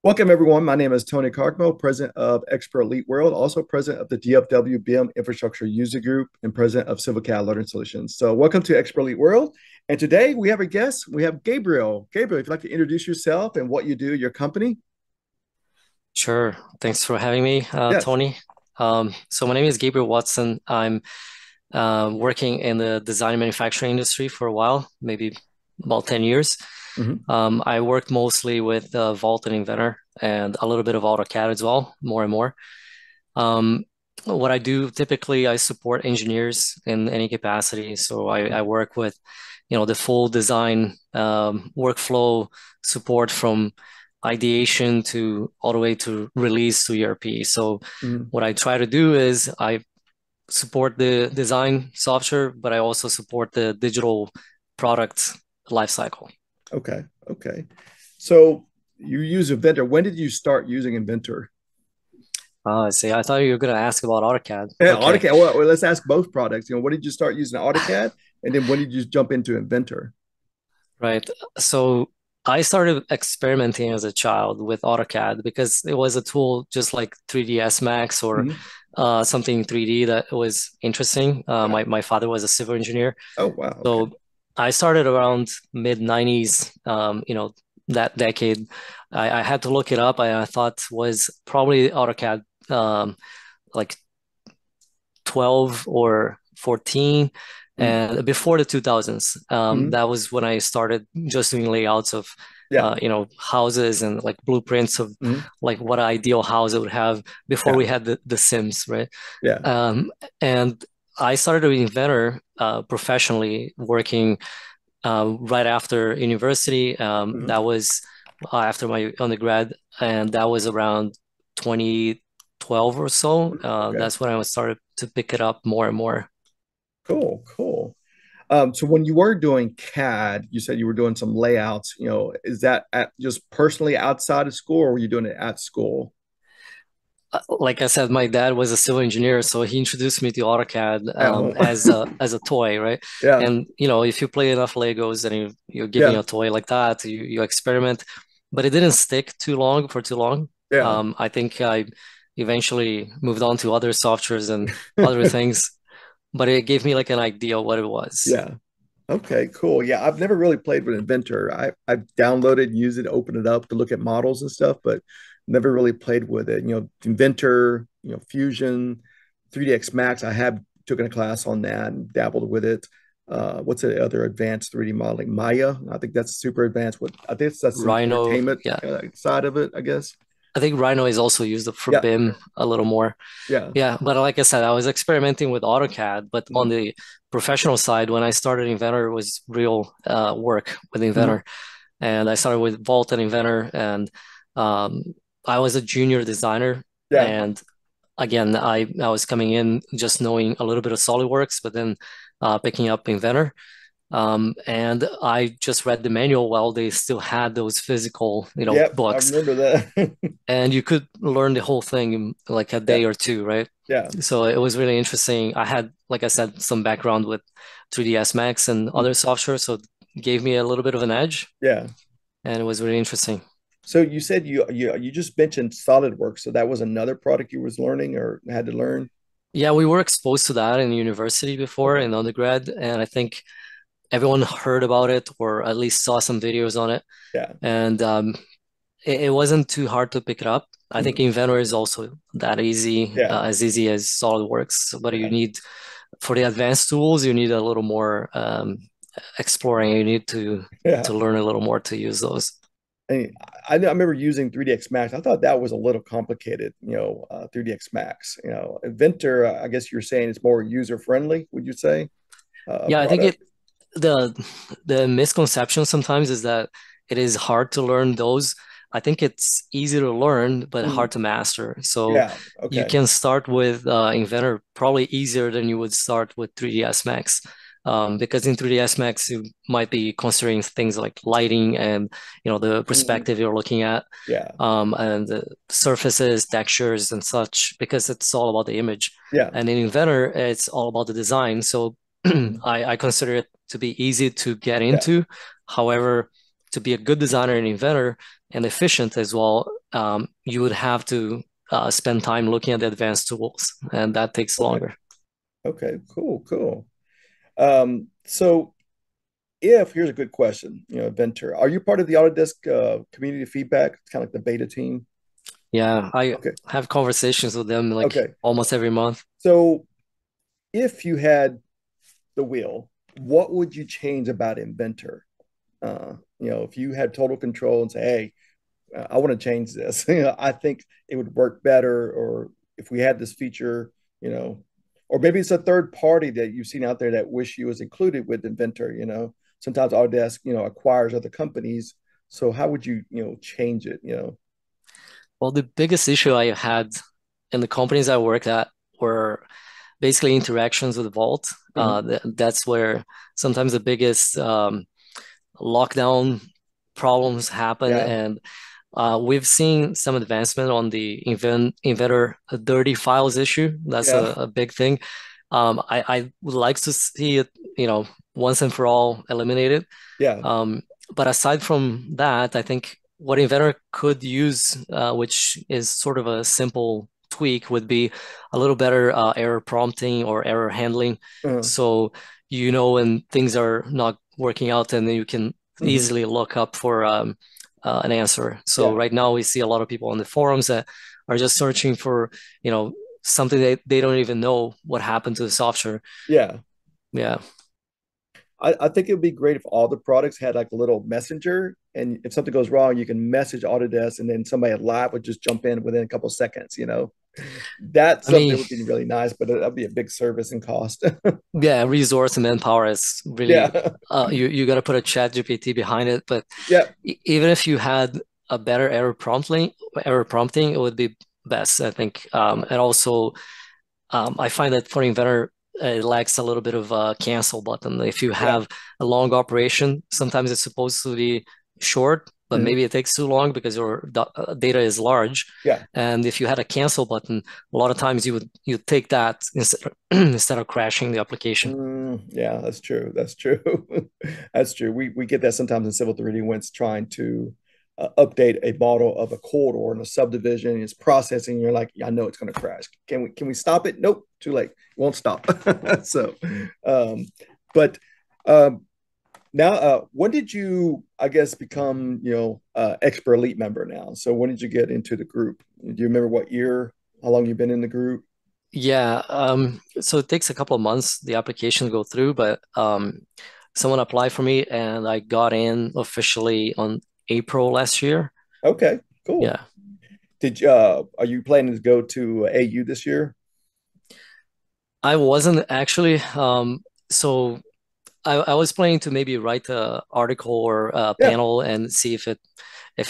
Welcome, everyone. My name is Tony Cogmo, president of Expert Elite World, also president of the DFW BIM Infrastructure User Group, and president of Civil CAD Learning Solutions. So, welcome to Expert Elite World. And today we have a guest. We have Gabriel. Gabriel, if you'd like to introduce yourself and what you do, your company. Sure. Thanks for having me, Yes. Tony. So my name is Gabriel Watson. I'm working in the design and manufacturing industry for a while, maybe about 10 years. Mhm. I work mostly with Vault and Inventor and a little bit of AutoCAD as well, more and more. Um, what I do typically, I support engineers in any capacity. So I work with, the full design workflow support from ideation to all the way to release to ERP. So Mhm. what I try to do is I support the design software, but I also support the digital product lifecycle. Okay. Okay. So, you use Inventor. When did you start using Inventor? See, I thought you were going to ask about AutoCAD. Yeah, Okay, AutoCAD. Well, let's ask both products. When did you start using AutoCAD? And then when did you jump into Inventor? right. So I started experimenting as a child with AutoCAD because it was a tool just like 3ds Max or Mhm. something 3D that was interesting. Yeah. My father was a civil engineer. Oh, wow. Okay. So I started around mid 90s, that decade. I had to look it up. I thought was probably AutoCAD like 12 or 14 Mhm. and before the 2000s. Mhm. That was when I started just doing layouts of Yeah. houses and like blueprints of Mhm. like what an ideal house it would have before Yeah. we had the Sims, right? Yeah. And I started doing Inventor professionally working right after university. Mhm. That was after my undergrad, and that was around 2012 or so. Okay. That's when I was started to pick it up more and more. Cool. Cool. So when you were doing CAD, you said you were doing some layouts. Is that just personally outside of school, or were you doing it at school? Like I said, my dad was a civil engineer, so he introduced me to AutoCAD At home. as a toy, right? Yeah. And if you play enough Legos and you're giving Yeah. a toy like that, you experiment, but it didn't stick too long. Yeah. I think I eventually moved on to other softwares and other things, but it gave me like an idea of what it was. Yeah. Okay, cool. Yeah, I've never really played with Inventor. I've downloaded, used it, opened it up to look at models and stuff, but never really played with it. Inventor, Fusion, 3DX Max. I have taken a class on that and dabbled with it. What's the other advanced 3D modeling? Maya. I think that's super advanced. I think that's the Rhino, entertainment yeah. side of it, I guess. I think Rhino is also used for Yeah, BIM a little more. yeah. Yeah, but like I said, I was experimenting with AutoCAD, but on Mm-hmm. the professional side, when I started Inventor, it was real work with Mm-hmm. Inventor. And I started with Vault and Inventor, and um, I was a junior designer. Yeah. And again, I was coming in just knowing a little bit of SolidWorks, but then picking up Inventor. And I just read the manual while they still had those physical, Yep, I books, remember that. and you could learn the whole thing in like a Yeah, day or two, right? yeah. So it was really interesting. I had, like I said, some background with 3ds Max and other software, so it gave me a little bit of an edge, Yeah. and it was really interesting. So you said you just mentioned SolidWorks, so that was another product you was learning or had to learn. Yeah, we were exposed to that in university before Okay. in undergrad, and I think everyone heard about it or at least saw some videos on it. Yeah. And it wasn't too hard to pick it up. I think Mhm. Inventor is also that easy, Yeah. as easy as SolidWorks, but you Yeah. need for the advanced tools, you need a little more exploring. You need Yeah. to learn a little more to use those. And I remember using 3DX Max. I thought that was a little complicated, 3DX Max. Inventor, I guess you're saying it's more user friendly, would you say, Yeah, I think product? the the misconception sometimes is that it is hard to learn those. I think it's easy to learn, but hard Mhm. to master. So Yeah. you Okay. can start with Inventor probably easier than you would start with 3ds Max. Because in 3ds Max, you might be considering things like lighting and the Mhm. perspective you're looking at, Yeah. and the surfaces, textures, and such, because it's all about the image. Yeah. And in Inventor, it's all about the design. So Mhm. I consider it to be easy to get Yeah. into. However, to be a good designer and inventor and efficient as well, you would have to spend time looking at the advanced tools, and that takes Okay. longer. Okay. Cool. Cool. So if here's a good question, Venture, are you part of the Autodesk community feedback? It's kind of like the beta team. Yeah, I Okay. have conversations with them like Okay. almost every month. So if you had the wheel, what would you change about Inventor? If you had total control and say, hey, I want to change this. I think it would work better, or if we had this feature, you know, or maybe it's a third party that you've seen out there that wish you was included with Inventor. Sometimes Autodesk, acquires other companies. So how would you, change it? Well, the biggest issue I had in the companies I worked at were basically interactions with Vault. Mhm. That's where sometimes the biggest lockdown problems happen, Yeah, and we've seen some advancement on the inventor dirty files issue. That's yeah, a big thing. I would like to see it, once and for all eliminated. yeah. Um, but aside from that, I think what Inventor could use, which is sort of a simple tweak, would be a little better error prompting or error handling. Uh, So when things are not working out, and then you can mhm. easily look up for an answer. So Yeah, right now we see a lot of people on the forums that are just searching for, something that they don't even know what happened to the software. yeah. Yeah. I think it would be great if all the products had like a little messenger, and if something goes wrong, you can message Autodesk, and then somebody live would just jump in within a couple of seconds. That's I something mean, that would be really nice, but that'd be a big service and cost. yeah, resource and manpower is really Yeah, you got to put a chat GPT behind it. But yeah, even if you had a better error prompting, it would be best, I think. And also, I find that for Inventor, it lacks a little bit of a cancel button. If you yeah. have a long operation, sometimes it's supposed to be short, but Mhm. maybe it takes too long because your data is large. Yeah. And if you had a cancel button, a lot of times you take that instead of, instead of crashing the application. Yeah, that's true. That's true. That's true. We get that sometimes in Civil 3D when it's trying to update a model of a corridor in a subdivision. And it's processing. You're like, yeah, I know it's going to crash. Can we stop it? Nope, too late. It won't stop. So, um, but um, now, when did you, I guess, become expert elite member now? So when did you get into the group? Do you remember what year? How long you been in the group? Yeah, so it takes a couple of months the application to go through, but someone applied for me and I got in officially on April last year. Okay, cool. Yeah, Are you planning to go to AU this year? I wasn't actually. So I was planning to maybe write an article or a Yeah, panel and see if it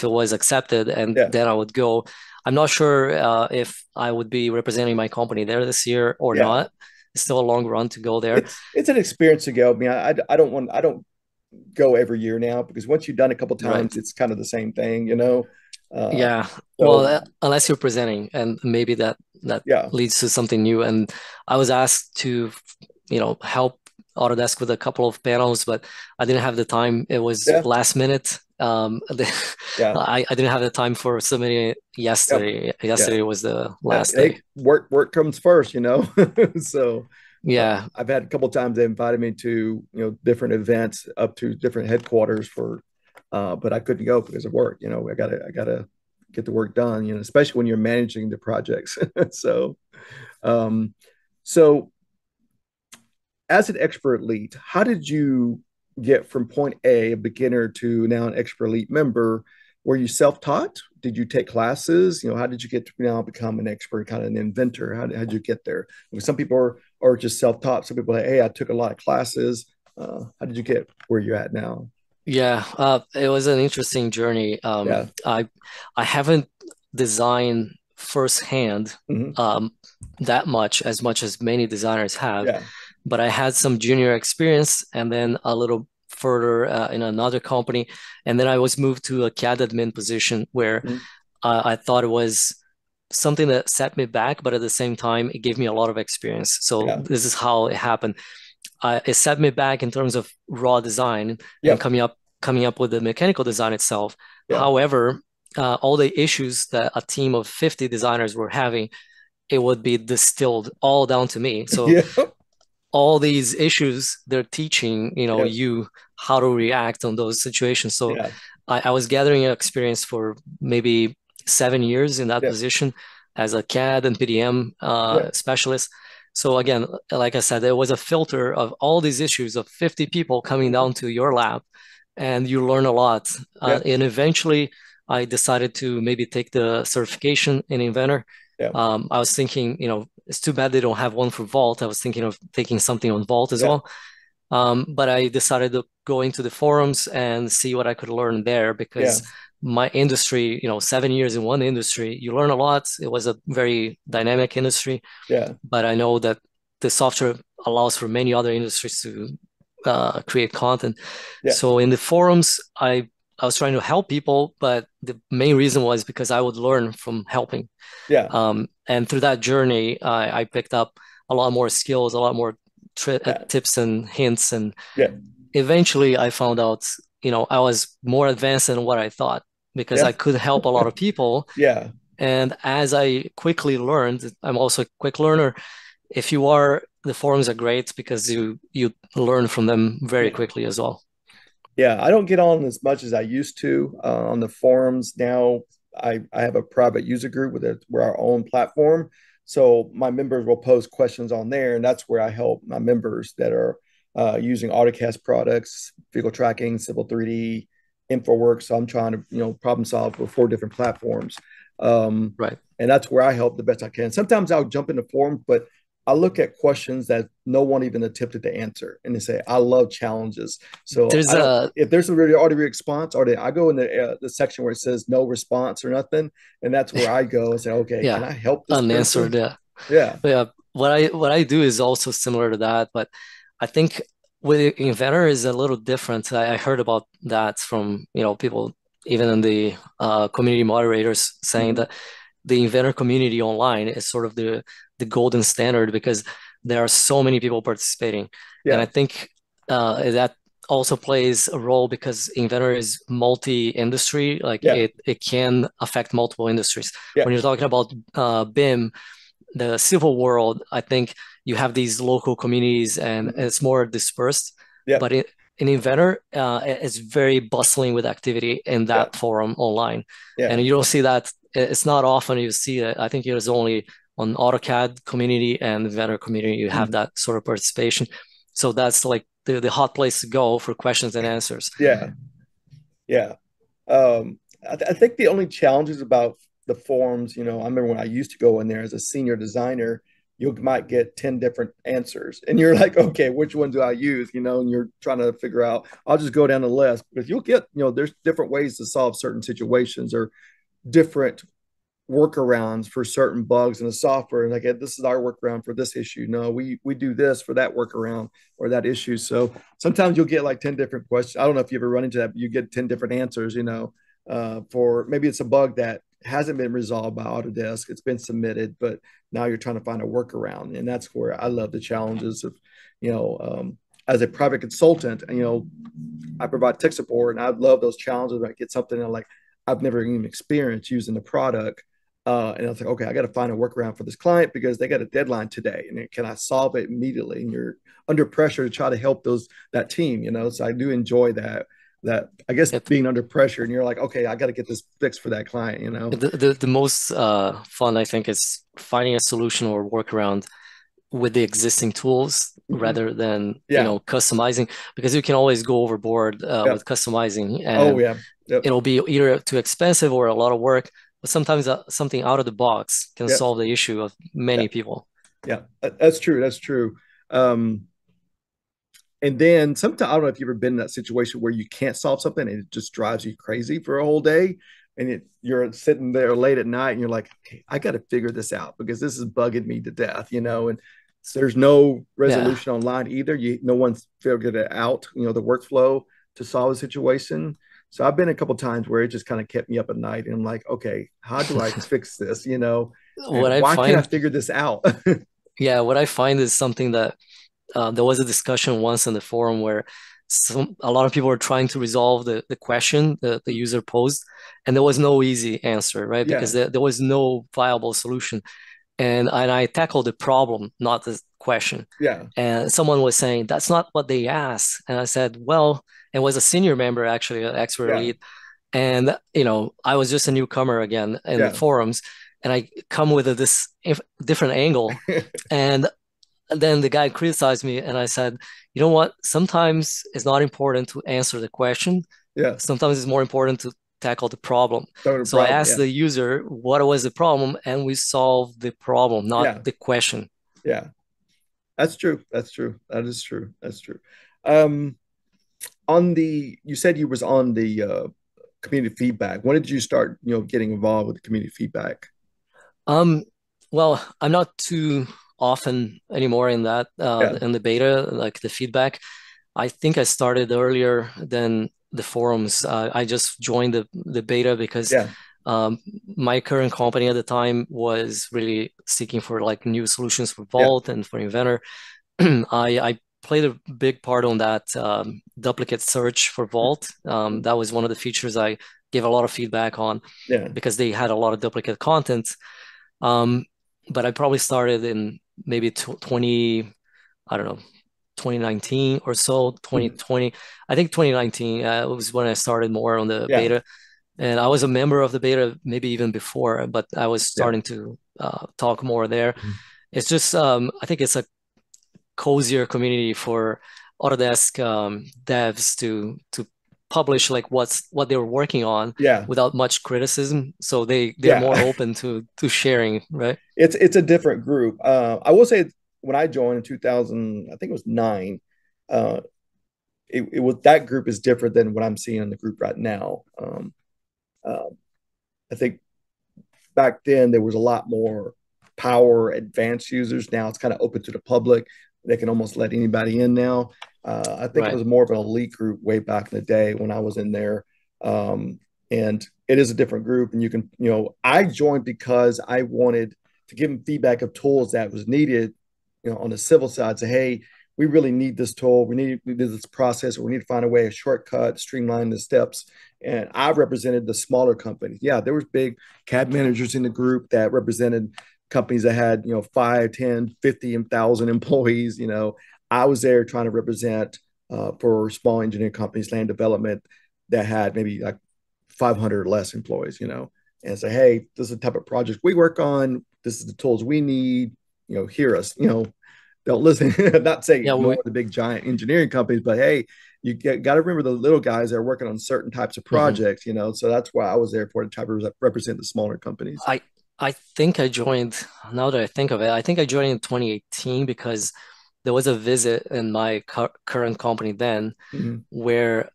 was accepted, and yeah, then I would go. I'm not sure if I would be representing my company there this year or yeah. not. It's still a long run to go there. It's an experience to go. I mean, I don't go every year now because once you've done it a couple Right. times, it's kind of the same thing. Uh, Yeah. Well, so unless you're presenting, and maybe that yeah, leads to something new. And I was asked to, help Autodesk with a couple of panels, but I didn't have the time. It was yeah, last minute. yeah, I didn't have the time for submitting it yeah, yesterday. yeah. Yesterday was the last Hey, day. work comes first. So Yeah. I've had a couple times they invited me to different events up to different headquarters but I couldn't go because of work. I gotta get the work done. Especially when you're managing the projects. So um, so as an expert elite, how did you get from point A, a beginner, to now an expert elite member? Were you self-taught? Did you take classes? How did you get to now become an expert, kind of an inventor? How did you get there? Because some people are just self-taught. Some people are like, hey, I took a lot of classes. How did you get where you're at now? Yeah. It was an interesting journey. Yeah. I haven't designed firsthand Hmm. um, that much as many designers have, Yeah. but I had some junior experience and then a little further in another company. And then I was moved to a CAD admin position where Mhm. I thought it was something that set me back, but at the same time, it gave me a lot of experience. So Yeah. this is how it happened. It set me back in terms of raw design and Yep. coming up. coming up with the mechanical design itself. Yeah. However, all the issues that a team of 50 designers were having, it would be distilled all down to me. So Yeah. all these issues, they're teaching, Yeah. you how to react on those situations. So Yeah. I was gathering experience for maybe 7 years in that Yeah. position as a CAD and PDM Yeah. specialist. So again, like I said, there was a filter of all these issues of 50 people coming down to your lab, and you learn a lot. Yeah. And eventually, I decided to maybe take the certification in Inventor. Yeah. I was thinking, it's too bad they don't have one for Vault. I was thinking of taking something on Vault as Yeah. well. But I decided to go into the forums and see what I could learn there Yeah. because my industry, 7 years in one industry, you learn a lot. It was a very dynamic industry, Yeah. but I know that the software allows for many other industries to create content. Yeah. So in the forums, I was trying to help people, but the main reason was because I would learn from helping. Yeah. And through that journey, I picked up a lot more skills, a lot more Yeah. tips and hints. And Yeah. eventually I found out, I was more advanced than what I thought because I Yeah. could help a lot of people. Yeah. And as I quickly learned, I'm also a quick learner. If you are, the forums are great because you learn from them very Yeah. quickly as well. Yeah, I don't get on as much as I used to on the forums now. I have a private user group with it. We're our own platform. So my members will post questions on there, and that's where I help my members that are using AutoCAD products, vehicle tracking, Civil 3D, InfoWorks. So I'm trying to, problem solve for 4 different platforms. Um, Right. and that's where I help the best I can. Sometimes I'll jump into forums, but I look at questions that no one even attempted to answer, and they say, "I love challenges." So There's I don't. a If there's a really audio response, or I go in the section where it says no response or nothing, and that's where I go and say, "Okay, can yeah, I help this unanswered. person?" Yeah. Yeah, But yeah, what I do is also similar to that, but I think with Inventor is a little different. I heard about that from, people even in the community moderators saying hmm that the Inventor community online is sort of the golden standard because there are so many people participating. And I yeah, think that also plays a role because Inventor is multi-industry, like yeah, it can affect multiple industries. yeah, When you're talking about BIM, the civil world, I think you have these local communities and hmm it's more dispersed. yeah, But in Inventor, it's very bustling with activity in yeah, that forum online. yeah, And you don't see that. It's not often you see it. I think it is only on AutoCAD community and Inventor community you have mhm, that sort of participation. So that's like the hot place to go for questions and answers. yeah, yeah. I think the only challenges about the forums, I remember when I used to go in there as a senior designer, you might get 10 different answers. And you're like, okay, which one do I use? And you're trying to figure out, I'll just go down the list because you'll get, there's different ways to solve certain situations or different workarounds for certain bugs in the software. Like, this is our workaround for this issue. No, we do this for that workaround or that issue. So sometimes you'll get like 10 different questions. I don't know if you ever run into that, but you get 10 different answers, for maybe it's a bug that hasn't been resolved by Autodesk. It's been submitted, but now you're trying to find a workaround. And that's where I love the challenges of, as a private consultant, I provide tech support, and I love those challenges. When I get something like I've never even experienced using the product, and I was like, okay, I got to find a workaround for this client because they got a deadline today, and can I solve it immediately? And you're under pressure to try to help that team, So I do enjoy that I guess It, being under pressure, and you're like, okay, I got to get this fixed for that client. the most fun, I think, is finding a solution or workaround with the existing tools Mm-hmm. rather than Yeah, customizing because you can always go overboard yeah, with customizing oh and yeah, yep, it'll be either too expensive or a lot of work, but sometimes something out of the box can yep, solve the issue of yeah, many people. yeah. That's true. That's true. Um, And then sometimes I don't know if you've ever been in that situation where you can't solve something and it just drives you crazy for a whole day. And you're sitting there late at night and you're like, okay, I got to figure this out because this is bugging me to death. And there's no Yeah. resolution online either. No one's figured it out, the workflow to solve a situation. So I've been a couple times where it just kind of kept me up at night. And I'm like, okay, how do I fix this? What And I why can't I find, figure this out? yeah, what I find is something that there was a discussion once in the forum where a lot of people were trying to resolve the question the user posed, and there was no easy answer, right? Because Yeah. there was no viable solution. And I tackled the problem, not the question. Yeah. And someone was saying, that's not what they asked. And I said, well, it was a senior member, actually, an expert Yeah. lead. And, I was just a newcomer again in the Yeah. forums, and I come with this different angle. And then the guy criticized me, and I said, you know what? Sometimes it's not important to answer the question. Yeah. Sometimes it's more important to tackle the problem. No So I problem. asked Yeah. the user what was the problem, and we solved the problem, not Yeah. the question. Yeah. That's true. That's true. That is true. That's true. Um, you said you was on the community feedback. When did you start, getting involved with the community feedback? Um, well, I'm not too often anymore in that Yeah. in the beta, like the feedback. I think I started earlier than the forums. I just joined the beta because Yeah. um, my current company at the time was really seeking for like new solutions for Yeah. Vault and for Inventor. I played a big part on that duplicate search for Vault. That was one of the features I gave a lot of feedback on Yeah. because they had a lot of duplicate content. Um, but I probably started in maybe 20, I don't know, 2019 or so, Mhm. 2020. I think 2019 was when I started more on the Yeah. beta. And I was a member of the beta maybe even before, but I was Yeah. starting to talk more there. Mhm. It's just, I think it's a cozier community for Autodesk devs to publish like what they were working on Yeah. without much criticism. So they're more Yeah. open to sharing, right? It's a different group. I will say when I joined in 2000, I think it was nine. Uh, it was that group is different than what I'm seeing in the group right now. Uh, I think back then there was a lot more power advanced users. Now it's kind of open to the public. They can almost let anybody in now. I think it Right. was more of an elite group way back in the day when I was in there. Um, and it is a different group. And you can, I joined because I wanted to give them feedback of tools that was needed, on the civil side. Say, hey, we really need this tool. We need this process, or we need to find a way, a shortcut, streamline the steps. And I represented the smaller companies. Yeah, there was big CAD managers in the group that represented companies that had, 5, 10, 50, and 1,000 employees. I was there trying to represent for small engineering companies, land development that had maybe like 500 or less employees, and say, hey, this is the type of project we work on. This is the tools we need, hear us, don't listen, not say Yeah, ignore the big giant engineering companies, but hey, you got to remember the little guys that are working on certain types of mhm. projects, so that's why I was there for to try to represent the smaller companies. I I think I joined, now that I think of it, I think I joined in 2018 because there was a visit in my current company then Mm-hmm. where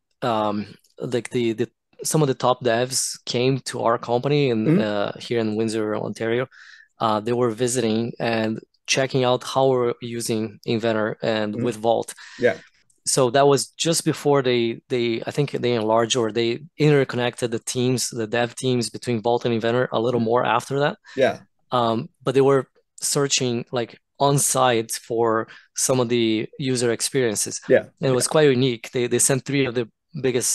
like the some of the top devs came to our company in Mm-hmm. here in Windsor, Ontario. They were visiting and checking out how we're using Inventor and Mm-hmm. with Vault. Yeah. So that was just before they I think they enlarged or they interconnected the teams, the dev teams between Vault and Inventor a little more after that. Yeah. But they were searching like on site for some of the user experiences. Yeah. And it was Yeah. quite unique. They sent three of the biggest,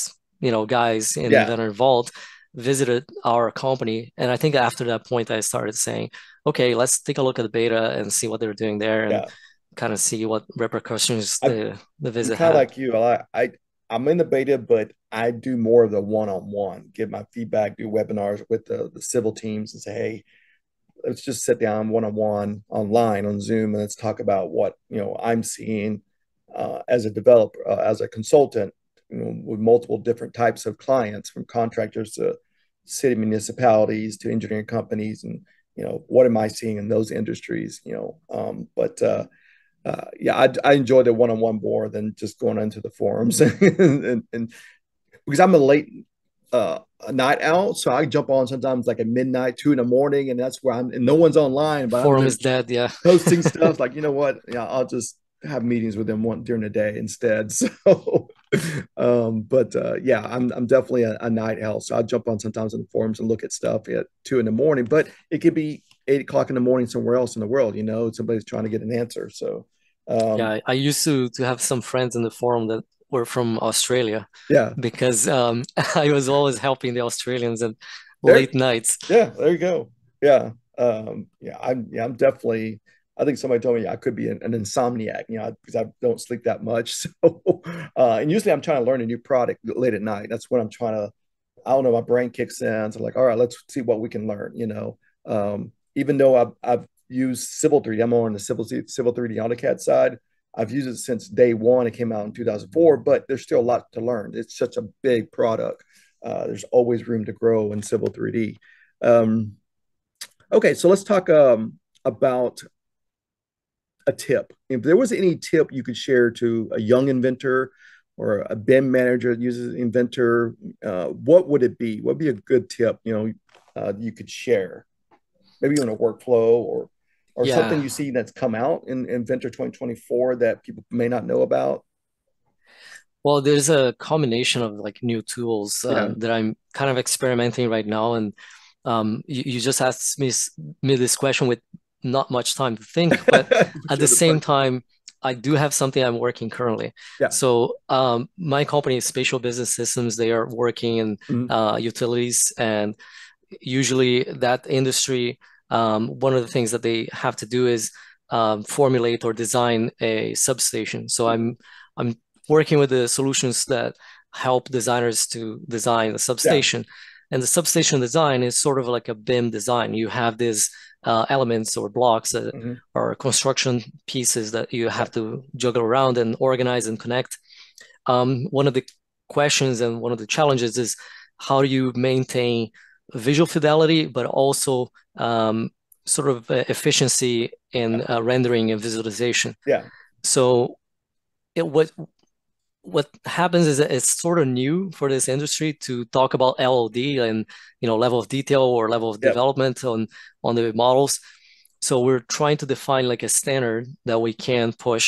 guys in Yeah. Inventor Vault visited our company. And I think after that point, I started saying, okay, let's take a look at the beta and see what they're doing there and Yeah. kind of see what repercussions I, the I'm visit kind of had. like you. I'm in the beta, but I do more of the one-on-one, give my feedback, do webinars with the civil teams and say, hey, let's just sit down one-on-one online on Zoom and let's talk about what I'm seeing as a developer, as a consultant, with multiple different types of clients, from contractors to city municipalities to engineering companies, and what am I seeing in those industries? But yeah, I enjoy the one-on-one more than just going into the forums and because I'm a late a night owl, so I jump on sometimes like at midnight, 2 in the morning, and that's where I'm, and no one's online, but I'm Forum there is dead, yeah. posting stuff. Like, you know what? Yeah, I'll just have meetings with them one during the day instead. So, but yeah, I'm definitely a night owl, so I'll jump on sometimes in the forums and look at stuff at 2 in the morning. But it could be 8 o'clock in the morning somewhere else in the world. Somebody's trying to get an answer. So, Yeah, um, I used to have some friends in the forum that were from Australia Yeah. because I was always helping the Australians at There, late nights. yeah, there you go. Yeah. I'm definitely, I think somebody told me I could be an insomniac, because I don't sleep that much. So, and usually I'm trying to learn a new product late at night. That's when I'm trying to, I don't know, my brain kicks in. So I'm like, all right, let's see what we can learn. Even though I've used Civil 3D, I'm more on the Civil 3D AutoCAD side. I've used it since day one. It came out in 2004, but there's still a lot to learn. It's such a big product. There's always room to grow in Civil 3D. Um, okay, so let's talk about a tip. If there was any tip you could share to a young inventor or a BIM manager that uses Inventor, what would it be? What would be a good tip, you could share? Maybe on a workflow or something Yeah. you see that's come out in Inventor 2024 that people may not know about. Well, there's a combination of like new tools Yeah. that I'm kind of experimenting right now, and you just asked me this question with not much time to think, but Put at you the on the same punch. time, I do have something I'm working currently. Yeah. So my company is Spatial Business Systems. They are working in Mhm. utilities, and usually that industry, one of the things that they have to do is formulate or design a substation. So I'm working with the solutions that help designers to design the Yeah. substation. And the substation design is sort of like a BIM design. You have these elements or blocks that Hmm. are construction pieces that you Yeah. have to juggle around and organize and connect. One of the questions and one of the challenges is how do you maintain visual fidelity, but also sort of efficiency in rendering and visualization. Yeah. So it, what happens is that it's sort of new for this industry to talk about LOD and level of detail or level of Yep. development on the models. So we're trying to define like a standard that we can push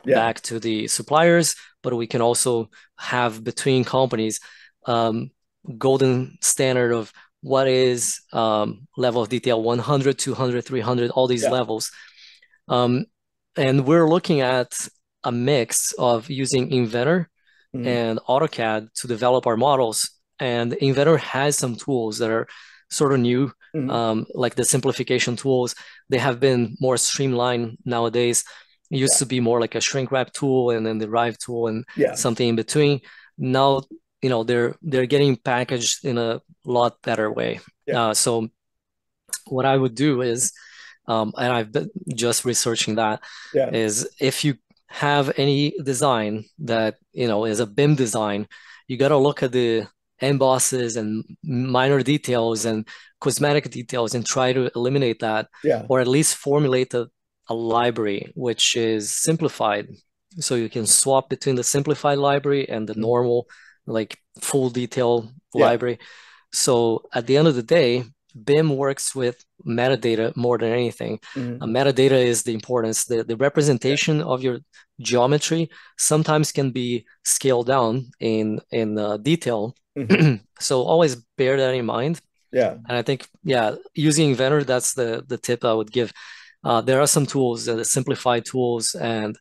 Yeah. back to the suppliers, but we can also have between companies um, golden standard of what is level of detail 100, 200, 300, all these Yeah. levels. Um, and we're looking at a mix of using Inventor Hmm. and AutoCAD to develop our models. And Inventor has some tools that are sort of new, Hmm. like the simplification tools. They have been more streamlined nowadays. It used Yeah. to be more like a shrink wrap tool and then the Rive tool and Yeah. something in between. Now, they're getting packaged in a lot better way. Yeah. So what I would do is, and I've been just researching that, Yeah. is if you have any design that, is a BIM design, you got to look at the embosses and minor details and cosmetic details and try to eliminate that, Yeah. or at least formulate a library which is simplified. So you can swap between the simplified library and the Mhm. normal, like full detail Yeah. library. So at the end of the day, BIM works with metadata more than anything. Hmm. Metadata is the importance. The Yeah. representation of your geometry sometimes can be scaled down in detail. Hmm. So always bear that in mind. Yeah. And I think, yeah, using Inventor, that's the tip I would give. There are some tools, the simplified tools, and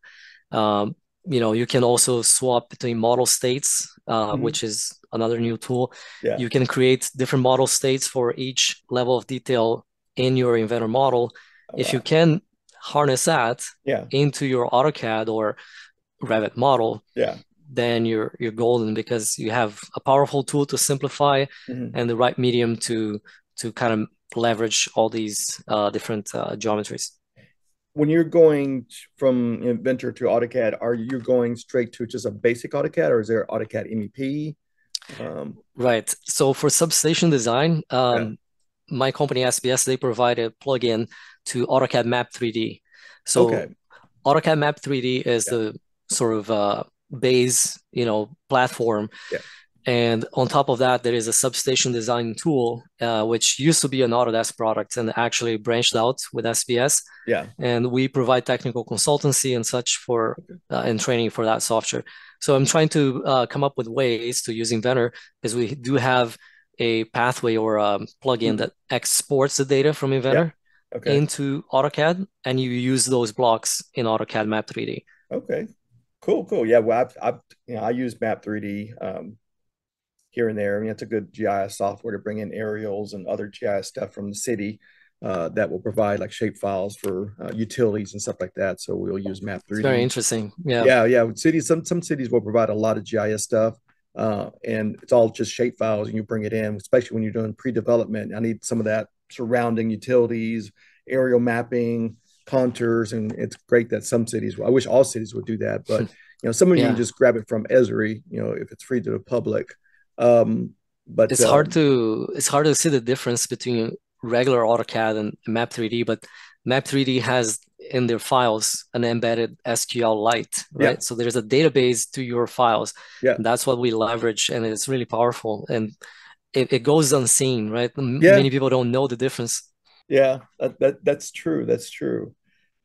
um, you can also swap between model states, Hmm. which is another new tool. Yeah. You can create different model states for each level of detail in your Inventor model. Oh, If you wow. can harness that Yeah. into your AutoCAD or Revit model, Yeah. then you're golden because you have a powerful tool to simplify Hmm. and the right medium to kind of leverage all these different geometries. When you're going from Inventor to AutoCAD, are you going straight to just a basic AutoCAD, or is there AutoCAD MEP? Um, Right. So for substation design, yeah. my company SBS, they provide a plugin to AutoCAD Map 3D. So Okay. AutoCAD Map 3D is Yeah. the sort of base, platform. Yeah. And on top of that, there is a substation design tool, which used to be an Autodesk product and actually branched out with SBS. Yeah. And we provide technical consultancy and such for Okay. and training for that software. So I'm trying to come up with ways to use Inventor because we do have a pathway or a plugin Mhm. that exports the data from Yeah. Inventor Okay. into AutoCAD, and you use those blocks in AutoCAD Map 3D. Okay. Cool, cool. Yeah, well, I use Map 3D here and there. I mean, it's a good GIS software to bring in aerials and other GIS stuff from the city that will provide like shape files for utilities and stuff like that. So we'll use Map It's very 3D. interesting. Yeah. Yeah, yeah. Cities, some cities will provide a lot of GIS stuff, and it's all just shape files, and you bring it in, especially when you're doing pre-development. I need some of that surrounding utilities, aerial mapping, contours, and it's great that some cities. I wish all cities would do that, but some of you can Yeah. just grab it from Esri, if it's free to the public. Um, but It's hard to see the difference between regular AutoCAD and Map 3D, but Map 3D has in their files an embedded SQLite, yeah, right? So there's a database to your files. yeah, And that's what we leverage, and it's really powerful. And it goes unseen, right? yeah, Many people don't know the difference. yeah. That's true. That's true.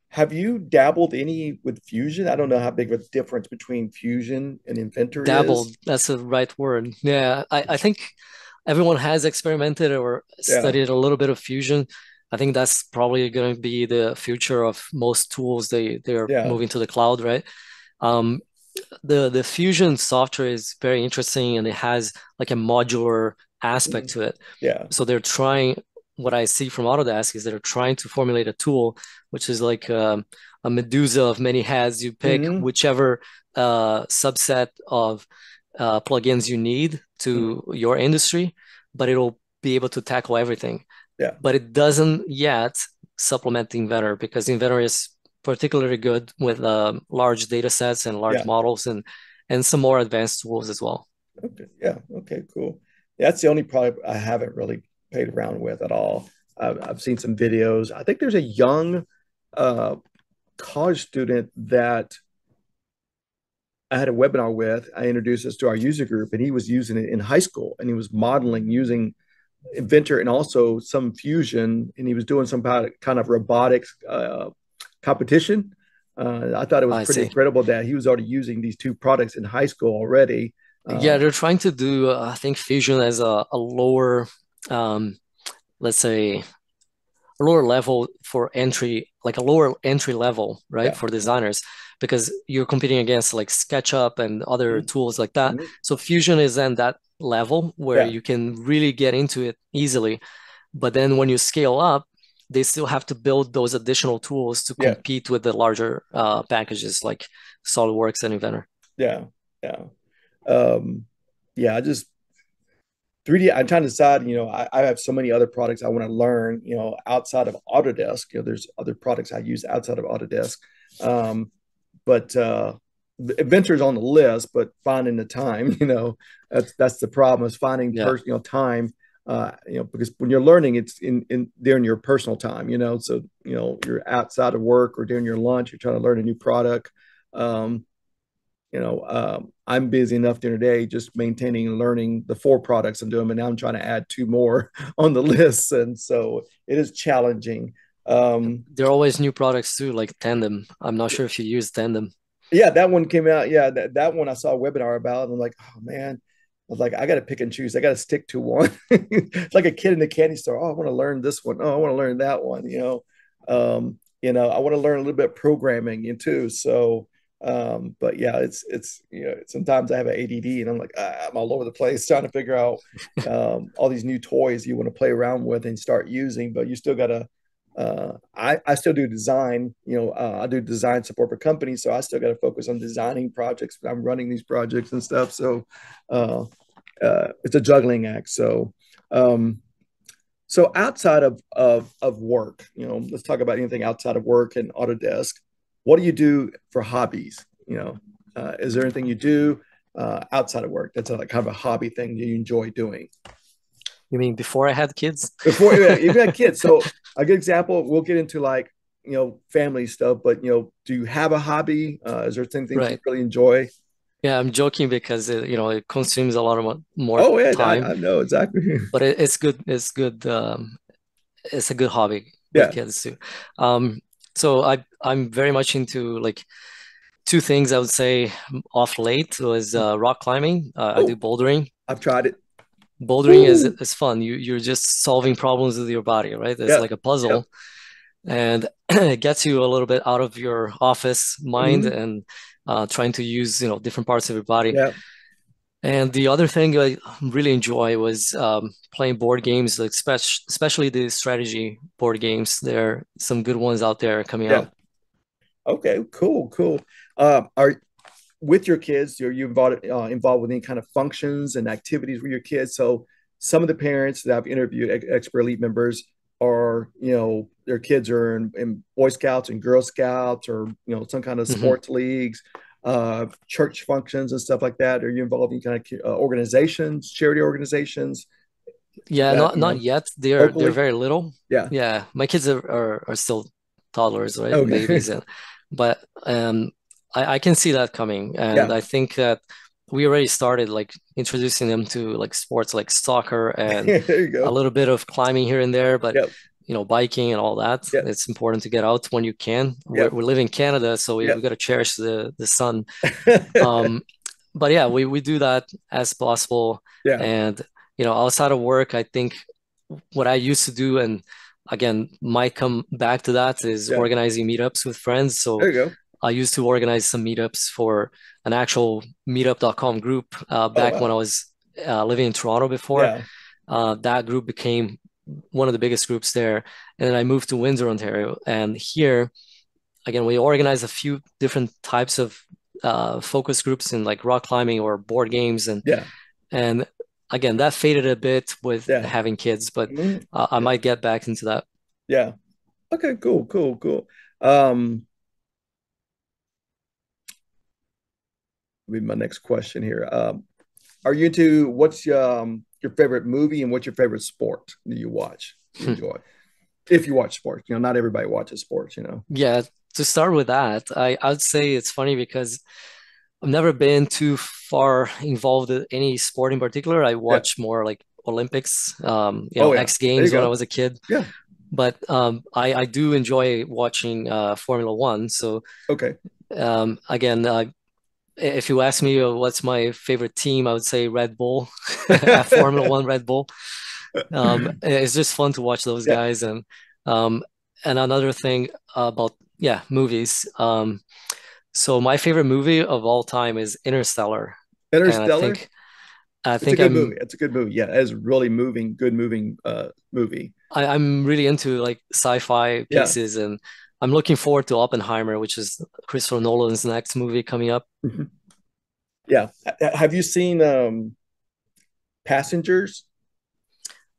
Have you dabbled any with Fusion? I don't know how big of a difference between Fusion and Inventor is. Dabbled, that's the right word. Yeah, I think everyone has experimented or Yeah, studied a little bit of Fusion. I think that's probably going to be the future of most tools they're yeah, moving to the cloud, right? Um, the Fusion software is very interesting and it has like a modular aspect mhm, to it. yeah, So they're trying, what I see from Autodesk is they're trying to formulate a tool which is like a Medusa of many heads. You pick hmm, whichever subset of plugins you need hmm, to your industry, but it'll be able to tackle everything. yeah, But it doesn't yet supplement the Inventor because the Inventor is particularly good with large data sets and large yeah. models and some more advanced tools as well. Okay, yeah, okay, cool. Yeah, that's the only product I haven't really played around with at all. I've seen some videos. I think there's a young uh, college student that I had a webinar with. I introduced this to our user group, and he was using it in high school, and he was modeling using Inventor and also some Fusion, and he was doing some kind of robotics competition. I thought it was I pretty see. incredible that he was already using these two products in high school already. Yeah, Uh, they're trying to do, I think, Fusion as a lower, let's say, a lower level for entry, like a lower entry level, right, yeah, for designers, because you're competing against like SketchUp and other mhm, tools like that. mhm, So Fusion is then that level where yeah, you can really get into it easily. But then when you scale up, they still have to build those additional tools to yeah, compete with the larger packages like SolidWorks and Inventor. yeah, yeah. Um, yeah, I just 3D, I'm trying to decide, I have so many other products I want to learn, outside of Autodesk. There's other products I use outside of Autodesk. Um, but Adventure's on the list, but finding the time, that's the problem is finding Yeah. time, because when you're learning, it's in during your personal time, so you're outside of work or during your lunch, you're trying to learn a new product. Um, I'm busy enough during the day just maintaining and learning the four products I'm doing, but now I'm trying to add two more on the list, and so it is challenging. Um, There are always new products too, like Tandem. I'm not sure if you use Tandem. yeah, that one came out. Yeah, that one I saw a webinar about, and I'm like, oh man, I was like, I got to pick and choose. I got to stick to one. It's like a kid in the candy store. Oh, I want to learn this one. Oh, I want to learn that one. I want to learn a little bit of programming too. So, but yeah, it's sometimes I have an ADD, and I'm like, I'm all over the place trying to figure out all these new toys you want to play around with and start using, but you still got to I still do design. I do design support for companies, so I still got to focus on designing projects. I'm running these projects and stuff, so uh, it's a juggling act. Um, so outside of work, let's talk about anything outside of work and Autodesk. What do you do for hobbies? Is there anything you do outside of work that's a, like kind of a hobby thing that you enjoy doing? You mean before I had kids? Before you've got kids. So a good example, we'll get into like, family stuff, but do you have a hobby? Is there some things you Right. really enjoy? Yeah, I'm joking because it consumes a lot of more Oh yeah, time, I know exactly. but it's good. It's good. It's a good hobby with Yeah. kids too. So I'm very much into like two things I would say off late was rock climbing. I do Oh, bouldering. I've tried it. Bouldering Woo. is fun. You're just solving problems with your body, right? It's Yeah. like a Yep. puzzle, and it gets you a little bit out of your office mind Hmm. and trying to use, different parts of your body. Yeah. And the other thing I really enjoy was playing board games, like especially the strategy board games. There are some good ones out there coming Yeah. out. Okay. Cool. Cool. Are with your kids, are you involved with any kind of functions and activities with your kids? So some of the parents that I've interviewed, expert elite members, are their kids are in Boy Scouts and Girl Scouts, or some kind of Hmm. sports leagues, church functions and stuff like that. Are you involved in kind of organizations, charity organizations Yeah, that not yet. They're locally? very little. Yeah. Yeah, my kids are still toddlers, right? Okay. Babies, and but I can see that coming, and Yeah. I think that we already started like introducing them to like sports like soccer and There you a go. little bit of climbing here and there, but Yep. biking and all that. Yep. It's important to get out when you can. We're Yep. we live in Canada, so we Yep. got to cherish the sun. Um, but yeah, we do that as possible. Yeah. And outside of work, I think what I used to do, and again, might come back to that, is Yeah. organizing meetups with friends. There So you go. I used to organize some meetups for an actual meetup.com group Oh back when I wow. was living in Toronto before. Yeah. That group became one of the biggest groups there. And then I moved to Windsor, Ontario. And here, again, we organize a few different types of focus groups in like rock climbing or board games. Yeah. And again, that faded a bit with Yeah. having kids, but Mhm. I Yeah. might get back into that. Yeah. Okay, cool, cool, cool. Um, Be my next question here. Are you into what's your favorite movie and what's your favorite sport do you watch? You enjoy if you watch sports. Not everybody watches sports. Yeah, to start with that, I'd say it's funny because I've never been too far involved in any sport in particular. I Yeah. watch more like Olympics, Oh yeah. X There you Games when I go. was a kid. Yeah. But I do enjoy watching Formula One. So Okay. again, if you ask me what's my favorite team, I would say Red Bull, at Formula One Red Bull. It's just fun to watch those Yeah. guys. Um, and another thing about, yeah, movies. So my favorite movie of all time is Interstellar, and I Interstellar. think I It's a think good movie. It's a good movie. Yeah, it's really moving, good moving movie. I'm really into like sci-fi Yeah. pieces, and I'm looking forward to Oppenheimer, which is Christopher Nolan's next movie coming up. Mhm. Yeah. Have you seen Passengers?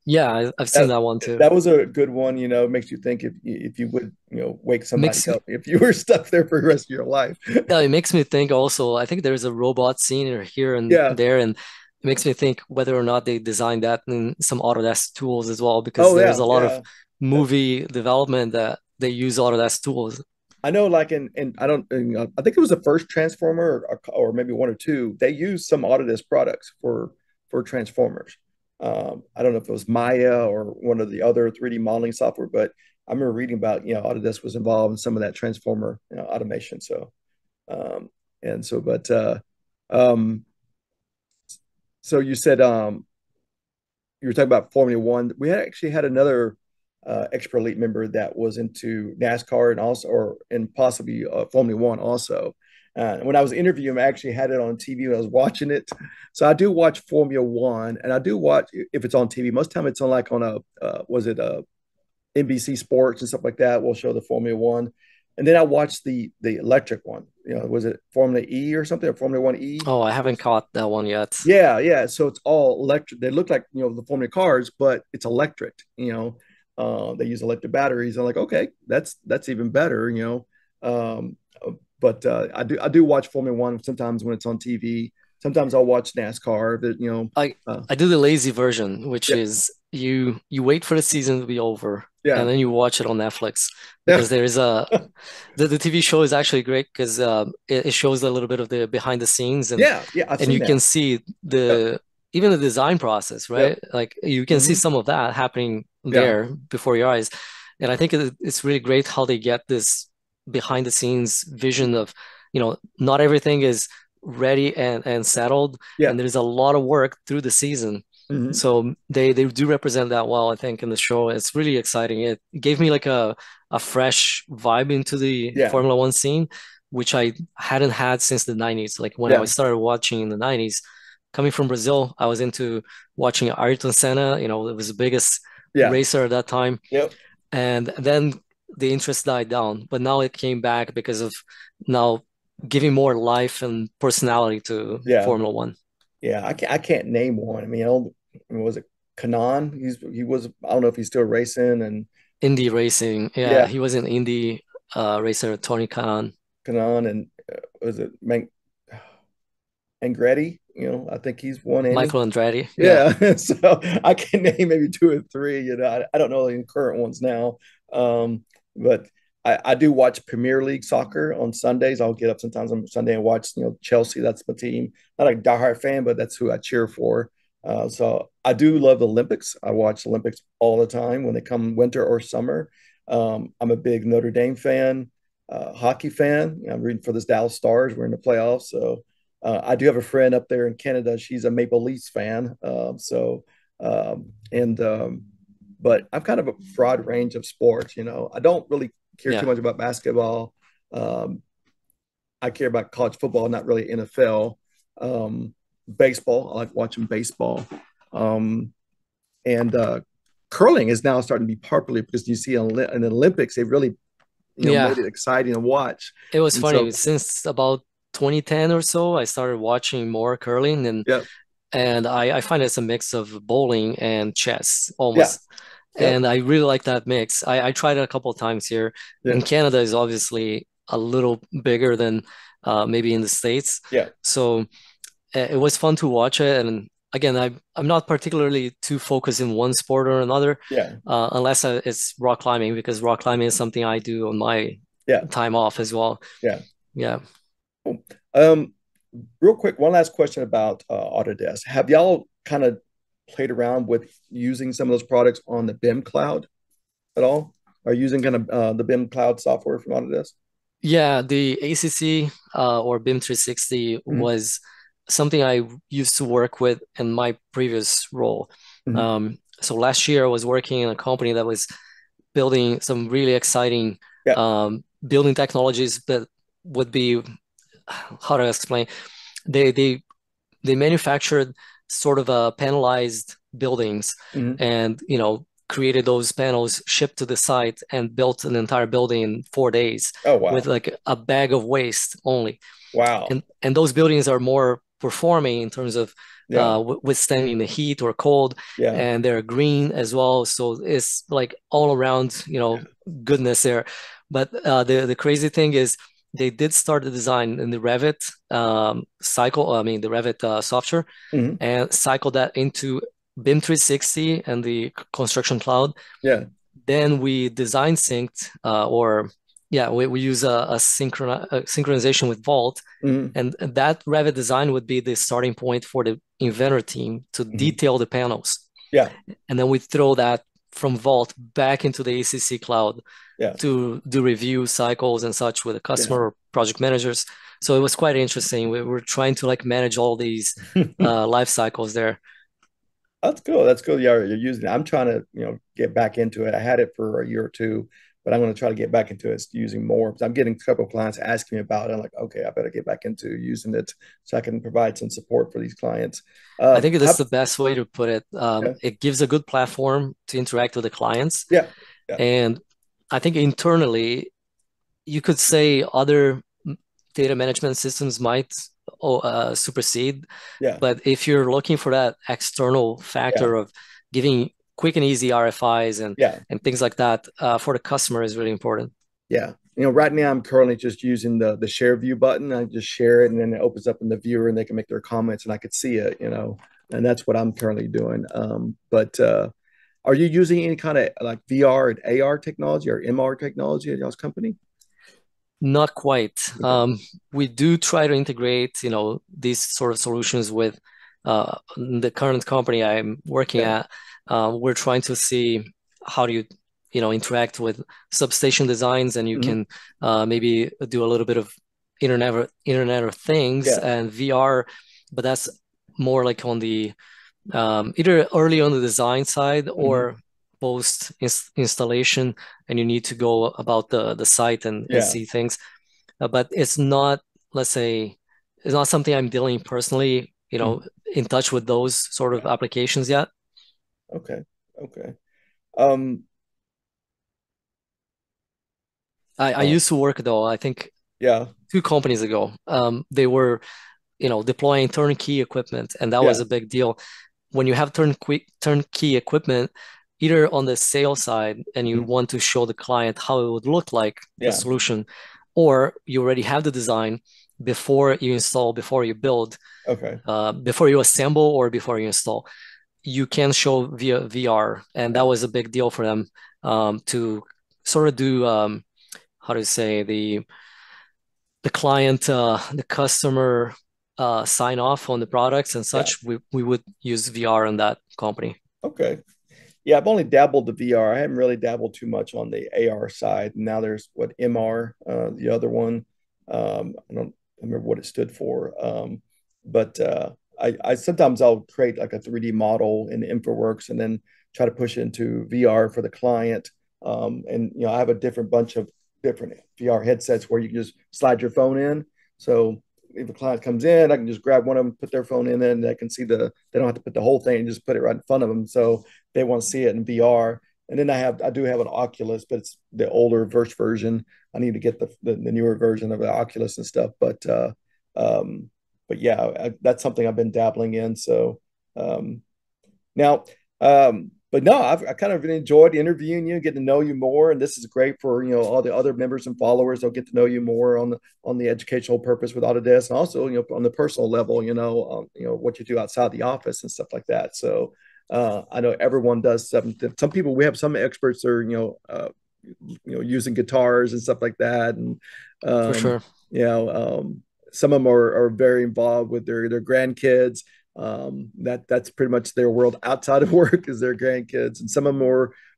Yeah, I've seen That that one too. that was a good one. It makes you think if you would wake somebody Makes up if you were stuck there for the rest of your life. Yeah, it makes me think also. I think there's a robot scene here and Yeah. there, and it makes me think whether or not they designed that in some Autodesk tools as well, because Oh there's yeah, a lot of yeah. movie development that they use Autodesk tools. I know, like in I don't, I think it was the first Transformer, or maybe one or two. They used some Autodesk products for Transformers. I don't know if it was Maya or one of the other 3D modeling software, but I remember reading about Autodesk was involved in some of that Transformer automation. Um, but um, so you said you were talking about Formula One. We had actually had another expert elite member that was into NASCAR and also, or and possibly Formula One also. When I was interviewing him, I actually had it on TV when I was watching it. So I do watch Formula One, and I do watch if it's on TV. Most of the time, it's on like on a was it a NBC Sports and stuff like that. We'll show the Formula One, and then I watched the electric one. Was it Formula E or something, or Formula One E? Oh, I haven't caught that one yet. Yeah, yeah. So it's all electric. They look like the Formula cars, but it's electric. They use electric batteries. I'm like, okay, that's even better. Um, but I do watch Formula One sometimes when it's on TV. Sometimes I'll watch NASCAR. I Uh, I do the lazy version, which yeah, is you wait for the season to be over and yeah, then you watch it on Netflix yeah, because there is the TV show is actually great because it shows a little bit of the behind the scenes yeah, yeah. I've and seen you can that. see Yep, the even the design process, right? yep. Like you can see Hmm. some of that happening Yeah. there before your eyes. And I think it's really great how they get this behind the scenes vision of, not everything is ready and settled, Yeah. and there's a lot of work through the season. Hmm. So they do represent that well, I think, in the show. It's really exciting. It gave me like a fresh vibe into the Yeah. Formula One scene. which I hadn't had since the 90s. Like when I Yeah. started watching in the 90s, coming from Brazil, I was into watching Ayrton Senna. It was the biggest Yeah. racer at that time. Yep. And then the interest died down. But now it came back because of now giving more life and personality to Yeah. Formula One. Yeah. I can't name one. I mean, was it Kanan? He was, I don't know if he's still racing, and Indy racing. yeah, Yeah, he was an Indy racer, Tony Khan. Kanan, and was it Andretti? I think he's won any. Michael Andretti. Yeah. Yeah, so I can name maybe two or three. I don't know the current ones now, but I do watch Premier League soccer on Sundays. I'll get up sometimes on Sunday and watch, Chelsea. That's my team. Not a diehard fan, but that's who I cheer for. So I do love the Olympics. I watch Olympics all the time when they come winter or summer. I'm a big Notre Dame fan, hockey fan. I'm rooting for this Dallas Stars. We're in the playoffs, so I do have a friend up there in Canada. She's a Maple Leafs fan. And but I'm kind of a broad range of sports. I don't really care too Yeah. much about basketball. Um, I care about college football, not really NFL. Baseball, I like watching baseball. Um, and curling is now starting to be popular because you see in the Olympics, they really, Yeah. made it exciting to watch. It was And so, funny. Since about 2010 or so, I started watching more curling yeah, and I find it's a mix of bowling and chess yeah, almost. yep, And I really like that mix. I tried it a couple of times here. yeah, And Canada is obviously a little bigger than maybe in the States. yeah, So it was fun to watch it. And again, I'm not particularly too focused in one sport or another, yeah, unless it's rock climbing, because rock climbing is something I do on my yeah, time off as well. yeah. Yeah. Cool. Real quick, one last question about Autodesk. Have y'all kind of played around with using some of those products on the BIM cloud at all? Are you using kind of the BIM cloud software from Autodesk? Yeah, the ACC or BIM 360 Mm-hmm. was something I used to work with in my previous role. Mm-hmm. So last year I was working in a company that was building some really exciting Yeah. building technologies that would be, how to explain, they they they manufactured sort of panelized buildings Mm-hmm. and created those panels, shipped to the site, and built an entire building in 4 days Oh, with wow. like a bag of waste only. Wow. And those buildings are more performing in terms of Yeah. withstanding the heat or cold, Yeah. and they're green as well. So it's like all around, Yeah. goodness there. But the crazy thing is they did start the design in the Revit cycle, I mean the Revit software, Mm-hmm. and cycle that into BIM 360 and the construction cloud. Yeah. Then we design synced, or yeah, we use a synchronization with Vault, Mm-hmm. and that Revit design would be the starting point for the inventor team to Mm-hmm. detail the panels. Yeah. And then we throw that from Vault back into the ACC cloud Yeah. to do review cycles and such with the Yeah. customer or project managers. So it was quite interesting. We were trying to like manage all these life cycles there. That's cool. That's cool. Yeah, you're using it. I'm trying to, get back into it. I had it for a year or two, but I'm going to try to get back into it using more. I'm getting a couple of clients asking me about it. I'm like, okay, I better get back into using it so I can provide some support for these clients. I think that's How, the best way to put it. yeah, It gives a good platform to interact with the clients. yeah, yeah, And I think internally, you could say other data management systems might supersede. yeah, But if you're looking for that external yeah, factor of giving quick and easy RFIs yeah, and things like that for the customer is really important. yeah. Right now I'm currently just using the share view button. I just share it and then it opens up in the viewer and they can make their comments and I could see it, and that's what I'm currently doing. But are you using any kind of like VR and AR technology or MR technology at y'all's company? Not quite. Okay. We do try to integrate, these sort of solutions with the current company I'm working Yeah. at. We're trying to see how do you, interact with substation designs, and you Hmm. can maybe do a little bit of Internet of Things Yeah. and VR, but that's more like on the either early on the design side Hmm. or post installation, and you need to go about the site and Yeah. see things. but it's not, let's say, it's not something I'm dealing personally, Mhm. in touch with those sort of Yeah. applications yet. Okay. Okay. Um, I uh, used to work though, I think yeah. 2 companies ago. They were, deploying turnkey equipment, and that was Yeah. a big deal. When you have turnkey equipment, either on the sales side and you Mhm. want to show the client how it would look like the Yeah. solution, or you already have the design before you install, before you build, Okay. before you assemble or before you install, you can show via VR, and that Yeah. was a big deal for them, to sort of do, how to say, the client, the customer, sign off on the products and Yeah. such. We would use VR in that company. Okay. Yeah, I've only dabbled the VR. I haven't really dabbled too much on the AR side. Now there's what MR, the other one. I don't remember what it stood for. But I sometimes I'll create like a 3D model in InfraWorks and then try to push it into VR for the client. And I have a different bunch of different VR headsets where you can just slide your phone in. So if a client comes in, I can just grab one of them, put their phone in, and they can see they don't have to put the whole thing, just put it right in front of them. So they want to see it in VR. And then I do have an Oculus, but it's the older version. I need to get the newer version of the Oculus and stuff. Um, but yeah, that's something I've been dabbling in. So um, now, but no, I kind of enjoyed interviewing you, getting to know you more, and this is great for all the other members and followers. They'll get to know you more on the educational purpose with Autodesk, and also on the personal level, what you do outside the office and stuff like that. So I know everyone does something. Some people, we have some experts are using guitars and stuff like that, and For um, sure. you know some of them are very involved with their grandkids. That's pretty much their world outside of work is their grandkids, and some of them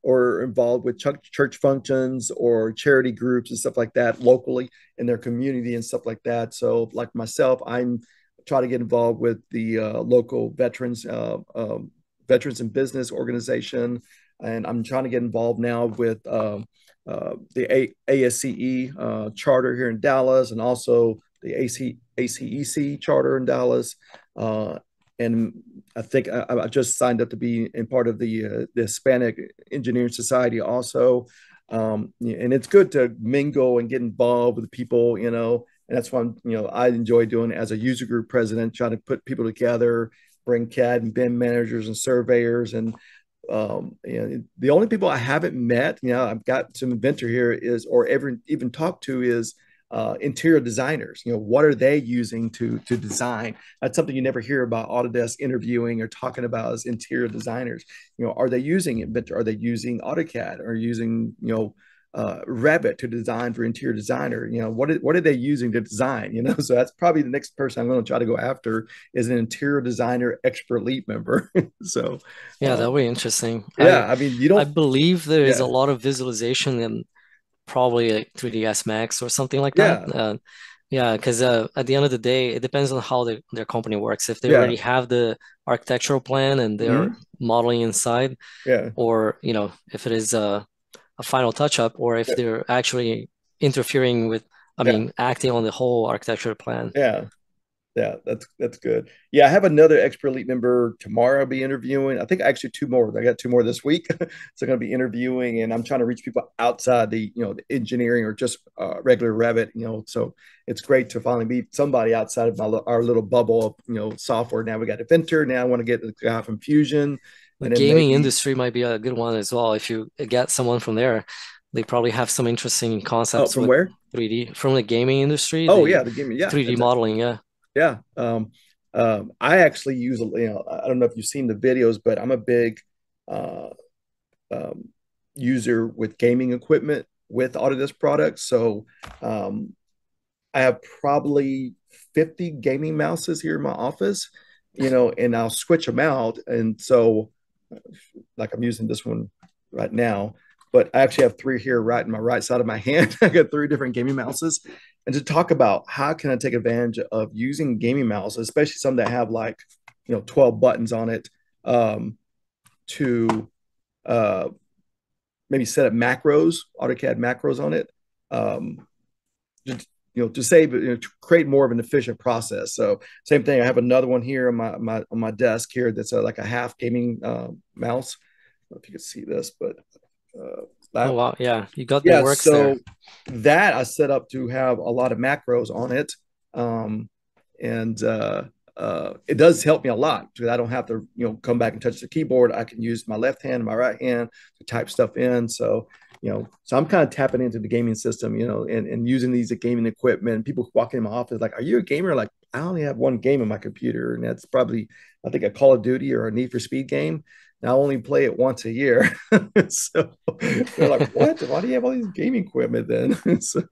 are involved with church functions or charity groups and stuff like that locally in their community and stuff like that. So like myself, I'm try to get involved with the local veterans and business organization, and I'm trying to get involved now with the ASCE charter here in Dallas, and also the ACEC charter in Dallas. Uh, and I think I just signed up to be in part of the Hispanic Engineering Society also. And it's good to mingle and get involved with people, and that's what I enjoy doing as a user group president, trying to put people together, bring CAD and BIM managers and surveyors. And the only people I haven't met, I've got some inventor here or ever even talked to is interior designers. What are they using to design? That's something you never hear about Autodesk interviewing or talking about as interior designers. Are they using Inventor? Are they using AutoCAD? Or using Revit to design for interior designer? What are they using to design? So that's probably the next person I'm going to try to go after is an interior designer expert lead member. So Yeah, that um, would be interesting. yeah, I mean, you I don't. believe there is a Yeah, lot of visualization in probably like 3ds Max or something like that. yeah, Yeah, because at the end of the day, it depends on how their company works. If they yeah, already have the architectural plan and they're hmm, modeling inside, yeah, or if it is a final touch-up, or if yeah, they're actually interfering with, I yeah, mean, acting on the whole architecture plan. yeah. Yeah, that's good. Yeah, I have another expert elite member tomorrow. I'll be interviewing. I think actually two more. I got two more this week, so I'm going to be interviewing, and I'm trying to reach people outside the engineering or just regular Revit. So it's great to finally meet somebody outside of our little bubble of software. Now we got Inventor. Now I want to get the guy from Fusion, The and then gaming maybe industry might be a good one as well. If you get someone from there, they probably have some interesting concepts from with where? 3D. From the gaming industry, Oh the yeah, the game. Yeah, 3D exactly. modeling, yeah. Yeah. I actually use I don't know if you've seen the videos, but I'm a big uh, um, user with gaming equipment with Autodesk products. So um, I have probably 50 gaming mouses here in my office, and I'll switch them out. And so, like I'm using this one right now, but I actually have three here right in my right side of my hand. I got three different gaming mouses. And to talk about how can I take advantage of using gaming mouses, especially some that have like 12 buttons on it, to uh, maybe set up macros, AutoCAD macros on it. Um, to save, to create more of an efficient process. So same thing. I have another one here on my desk here that's like a half gaming mouse. I don't know if you can see this, but Oh that wow, yeah, you got the yeah. works there. So that I set up to have a lot of macros on it, um, and it does help me a lot because I don't have to come back and touch the keyboard. I can use my left hand and my right hand to type stuff in. So so I'm kind of tapping into the gaming system, and using these gaming equipment. People walk in my office like, "Are you a gamer?" Like, I only have one game on my computer, and that's probably I think a Call of Duty or a Need for Speed game. And I only play it once a year. So they're like, "What? Why do you have all these gaming equipment then?" So,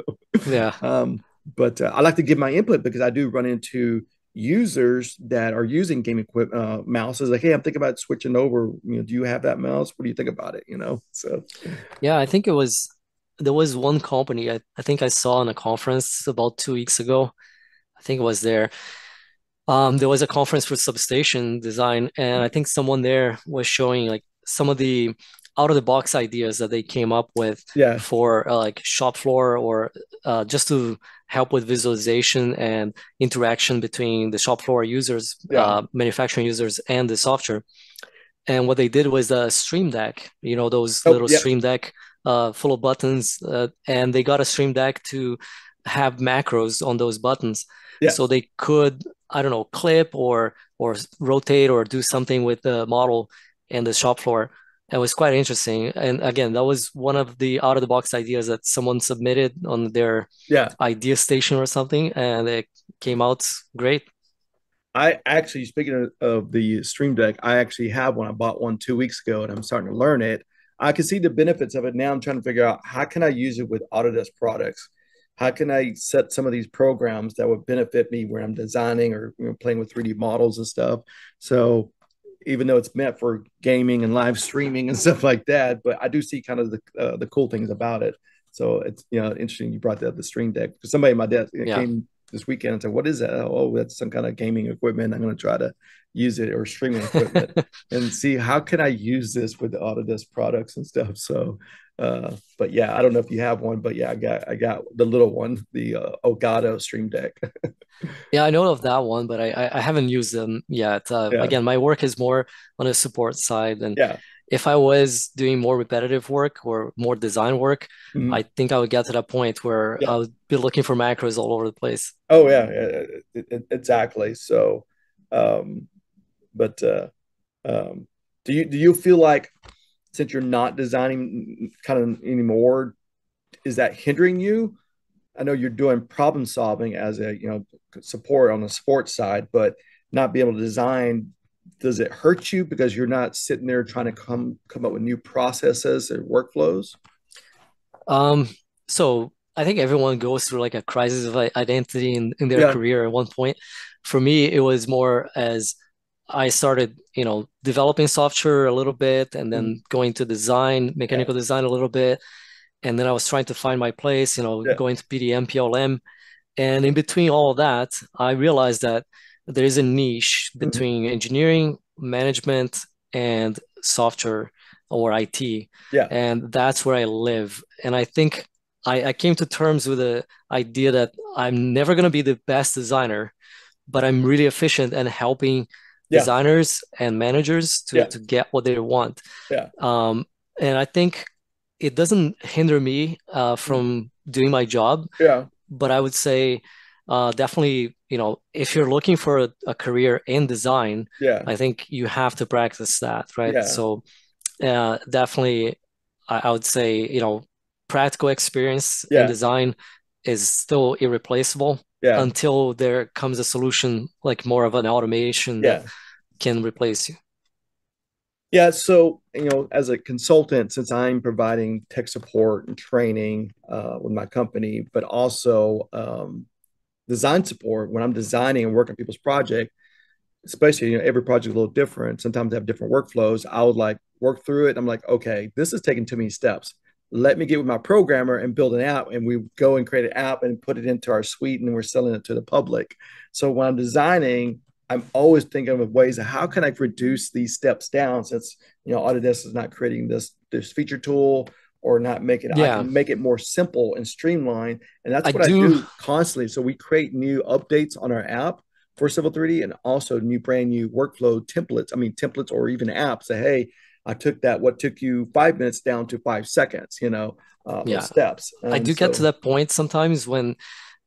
Yeah. um, but I like to give my input because I do run into users that are using game equipment mouses. Like, hey, I'm thinking about switching over. Do you have that mouse? What do you think about it? So Yeah, I think it was there was one company I think I saw in a conference about 2 weeks ago. I think it was there. There was a conference for substation design, and I think someone there was showing like some of the out of the box ideas that they came up with yeah, for like shop floor or just to help with visualization and interaction between the shop floor users, yeah. manufacturing users, and the software. And what they did was a Stream Deck, those Oh, little yeah, Stream Deck full of buttons, and they got a Stream Deck to have macros on those buttons, so yes, they could, I don't know, clip or rotate or do something with the model and the shop floor. It was quite interesting. And again, that was one of the out of the box ideas that someone submitted on their yeah. idea station or something, and it came out great. I actually, speaking of the Stream Deck, I actually have one. I bought one 2 weeks ago, and I'm starting to learn it. I can see the benefits of it now. I'm trying to figure out how can I use it with Autodesk products. How can I set some of these programs that would benefit me when I'm designing or playing with 3D models and stuff. So even though it's meant for gaming and live streaming and stuff like that, but I do see kind of the cool things about it. So it's interesting you brought that the Stream Deck because somebody in my desk Yeah. came this weekend and said, "What is that?" Oh, that's some kind of gaming equipment. I'm going to try to use it or streaming equipment and see how can I use this with the Autodesk products and stuff. So, but yeah, I don't know if you have one, but yeah, I got the little one, the Elgato Stream Deck. Yeah, I know of that one, but I haven't used them yet. Yeah, Again, my work is more on the support side, and yeah, if I was doing more repetitive work or more design work, mhm, I think I would get to that point where I yeah. would be looking for macros all over the place. Oh yeah, exactly. So, um, but um, do you feel like since you're not designing kind of anymore, is that hindering you? I know you're doing problem solving as a support on the sports side, but not being able to design, does it hurt you because you're not sitting there trying to come up with new processes or workflows? Um, so I think everyone goes through like a crisis of identity in their Yeah. career at one point. For me, it was more as I started, developing software a little bit and Mhm. then going to design, Yeah. mechanical design a little bit. And then I was trying to find my place, Yeah. going to PDM, PLM. And in between all of that, I realized that there is a niche Mhm. between engineering, management, and software or IT. Yeah. And that's where I live. And I think I came to terms with the idea that I'm never going to be the best designer, but I'm really efficient and helping Yeah. designers and managers to, Yeah. to get what they want. Yeah. Um, and I think it doesn't hinder me Mhm. from doing my job, Yeah. but I would say definitely, if you're looking for a career in design, Yeah. I think you have to practice that, right? Yeah. So definitely, I would say, practical experience in Yeah. design is still irreplaceable Yeah. until there comes a solution like more of an automation that Yeah. can replace you. Yeah, so as a consultant, since I'm providing tech support and training with my company, but also design support when I'm designing and working on people's project, especially every project is a little different. Sometimes they have different workflows. I would like work through it. I'm like, okay, this is taking too many steps. Let me get with my programmer and build an app, and we go and create an app and put it into our suite, and we're selling it to the public. So when I'm designing, I'm always thinking of ways of how can I reduce these steps down, since Autodesk is not creating this feature tool or not make it. I Yeah, can make it more simple and streamlined. And that's I what I do. do constantly. So we create new updates on our app for Civil 3D and also brand new workflow templates. I mean, templates or even apps say, hey, I took that, what took you 5 minutes down to 5 seconds, those Yeah, steps. I And do get to so, that point sometimes when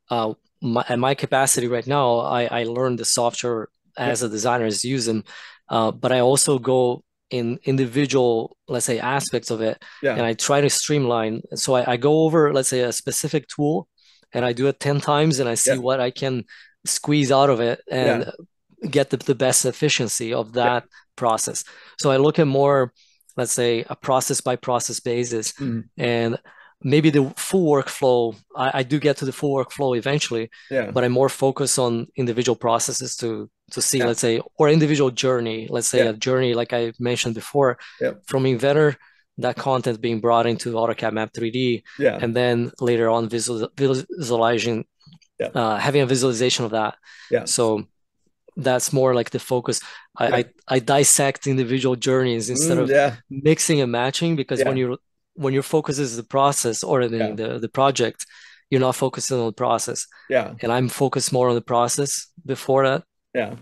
at my capacity right now, I learn the software yeah, as a designer is use them, but I also go in individual, let's say, aspects of it, yeah, and I try to streamline. So I go over, let's say, a specific tool, and I do it 10 times, and I see yeah, what I can squeeze out of it yeah, and get the best efficiency of yeah, that process. So I look at more, let's say, a process by process basis, mm, and maybe the full workflow, I do get to the full workflow eventually, yeah, but I'm more focused on individual processes to see, yeah, let's say, or individual journey, let's say yeah, a journey like I mentioned before, yeah, from Inventor, that content being brought into AutoCAD Map 3D, yeah, and then later on visualizing, yeah, having a visualization of that. yeah, So that's more like the focus. yeah, I dissect individual journeys instead of yeah, mixing and matching because yeah, when your focus is the process or yeah, the project, you're not focusing on the process. yeah, And I'm focused more on the process before that. yeah.